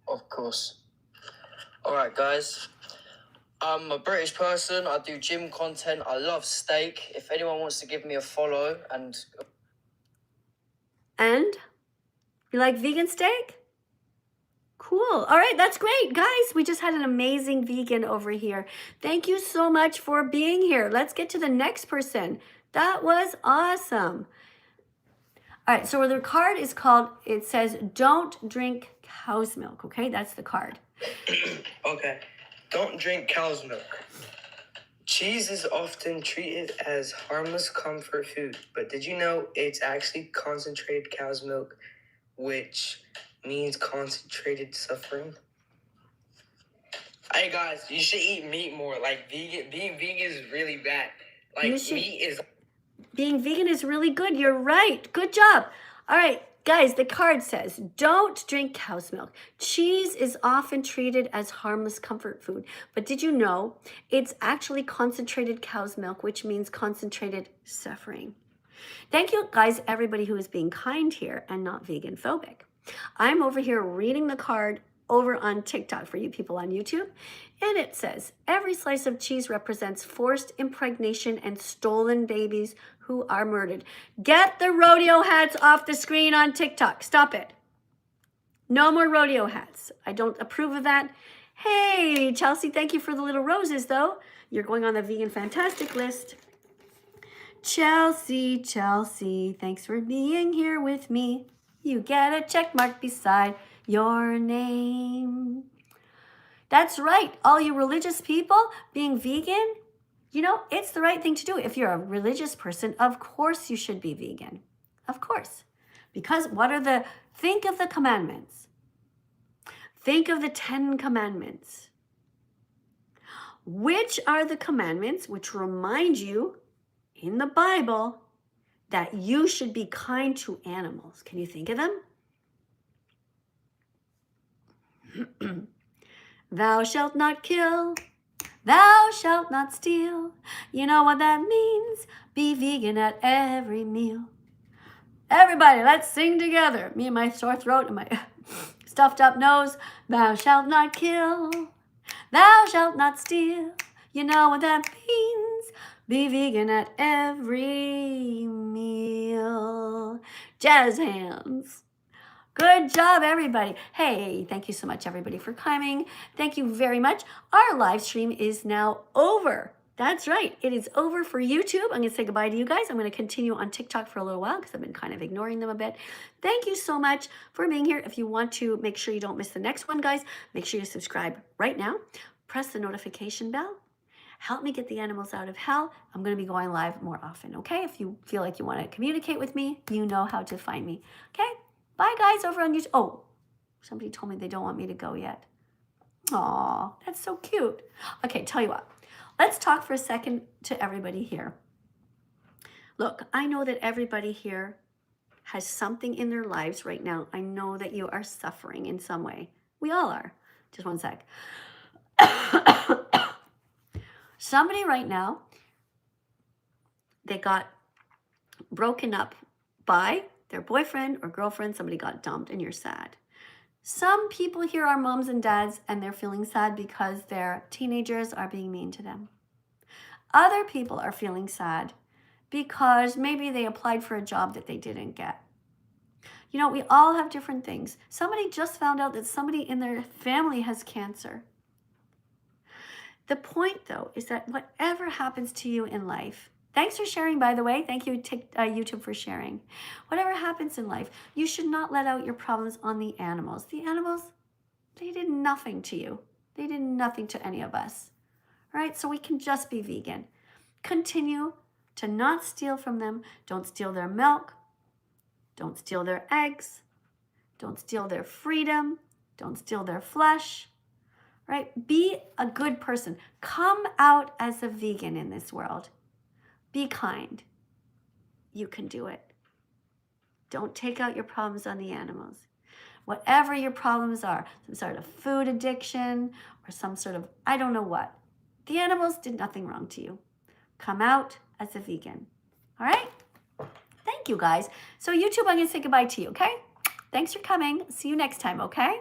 Of course. All right, guys. I'm a British person. I do gym content. I love steak. If anyone wants to give me a follow and... And? You like vegan steak? Cool. All right, that's great. Guys, we just had an amazing vegan over here. Thank you so much for being here. Let's get to the next person. That was awesome. All right, so the card is called, it says, don't drink cow's milk, okay? That's the card. Okay. Don't drink cow's milk. Cheese is often treated as harmless comfort food, but did you know it's actually concentrated cow's milk, which means concentrated suffering? Hey guys, you should eat meat more. Like being vegan is really bad. Like meat is... Being vegan is really good. You're right. Good job. All right, guys, the card says, don't drink cow's milk. Cheese is often treated as harmless comfort food. But did you know it's actually concentrated cow's milk, which means concentrated suffering? Thank you, guys, everybody who is being kind here and not vegan phobic. I'm over here reading the card over on TikTok for you people on YouTube. And it says, every slice of cheese represents forced impregnation and stolen babies who are murdered. Get the rodeo hats off the screen on TikTok. Stop it. No more rodeo hats. I don't approve of that. Hey, Chelsea, thank you for the little roses, though. You're going on the Vegan Fantastic list. Chelsea, thanks for being here with me. You get a check mark beside your name. That's right, all you religious people, being vegan You know, it's the right thing to do. If you're a religious person, of course you should be vegan. Of course. Because think of the commandments. Think of the 10 commandments. Which are the commandments which remind you in the Bible that you should be kind to animals? Can you think of them? Thou shalt not kill. Thou shalt not steal. You know what that means? Be vegan at every meal. Everybody, let's sing together. Me and my sore throat and my stuffed up nose. Thou shalt not kill. Thou shalt not steal. You know what that means? Be vegan at every meal. Jazz hands. Good job, everybody. Hey, thank you so much, everybody, for coming. Thank you very much. Our live stream is now over. That's right. It is over for YouTube. I'm going to say goodbye to you guys. I'm going to continue on TikTok for a little while because I've been kind of ignoring them a bit. Thank you so much for being here. If you want to make sure you don't miss the next one, guys, make sure you subscribe right now. Press the notification bell. Help me get the animals out of hell. I'm going to be going live more often, okay? If you feel like you want to communicate with me, you know how to find me, okay? Bye, guys, over on YouTube. Oh, somebody told me they don't want me to go yet. Aw, that's so cute. Okay, tell you what. Let's talk for a second to everybody here. Look, I know that everybody here has something in their lives right now. I know that you are suffering in some way. We all are. Just one sec. Somebody right now, they got broken up by their boyfriend or girlfriend. Somebody got dumped and you're sad. Some people here are moms and dads and they're feeling sad because their teenagers are being mean to them. Other people are feeling sad because maybe they applied for a job that they didn't get. You know, we all have different things. Somebody just found out that somebody in their family has cancer. The point, though, is that whatever happens to you in life, thanks for sharing, by the way. Thank you, YouTube, for sharing. Whatever happens in life, you should not let out your problems on the animals. The animals, they did nothing to you. They did nothing to any of us. All right, so we can just be vegan. Continue to not steal from them. Don't steal their milk. Don't steal their eggs. Don't steal their freedom. Don't steal their flesh. Right? Be a good person. Come out as a vegan in this world. Be kind. You can do it. Don't take out your problems on the animals. Whatever your problems are, some sort of food addiction or some sort of, I don't know what. The animals did nothing wrong to you. Come out as a vegan. All right? Thank you, guys. So YouTube, I'm going to say goodbye to you, okay? Thanks for coming. See you next time, okay?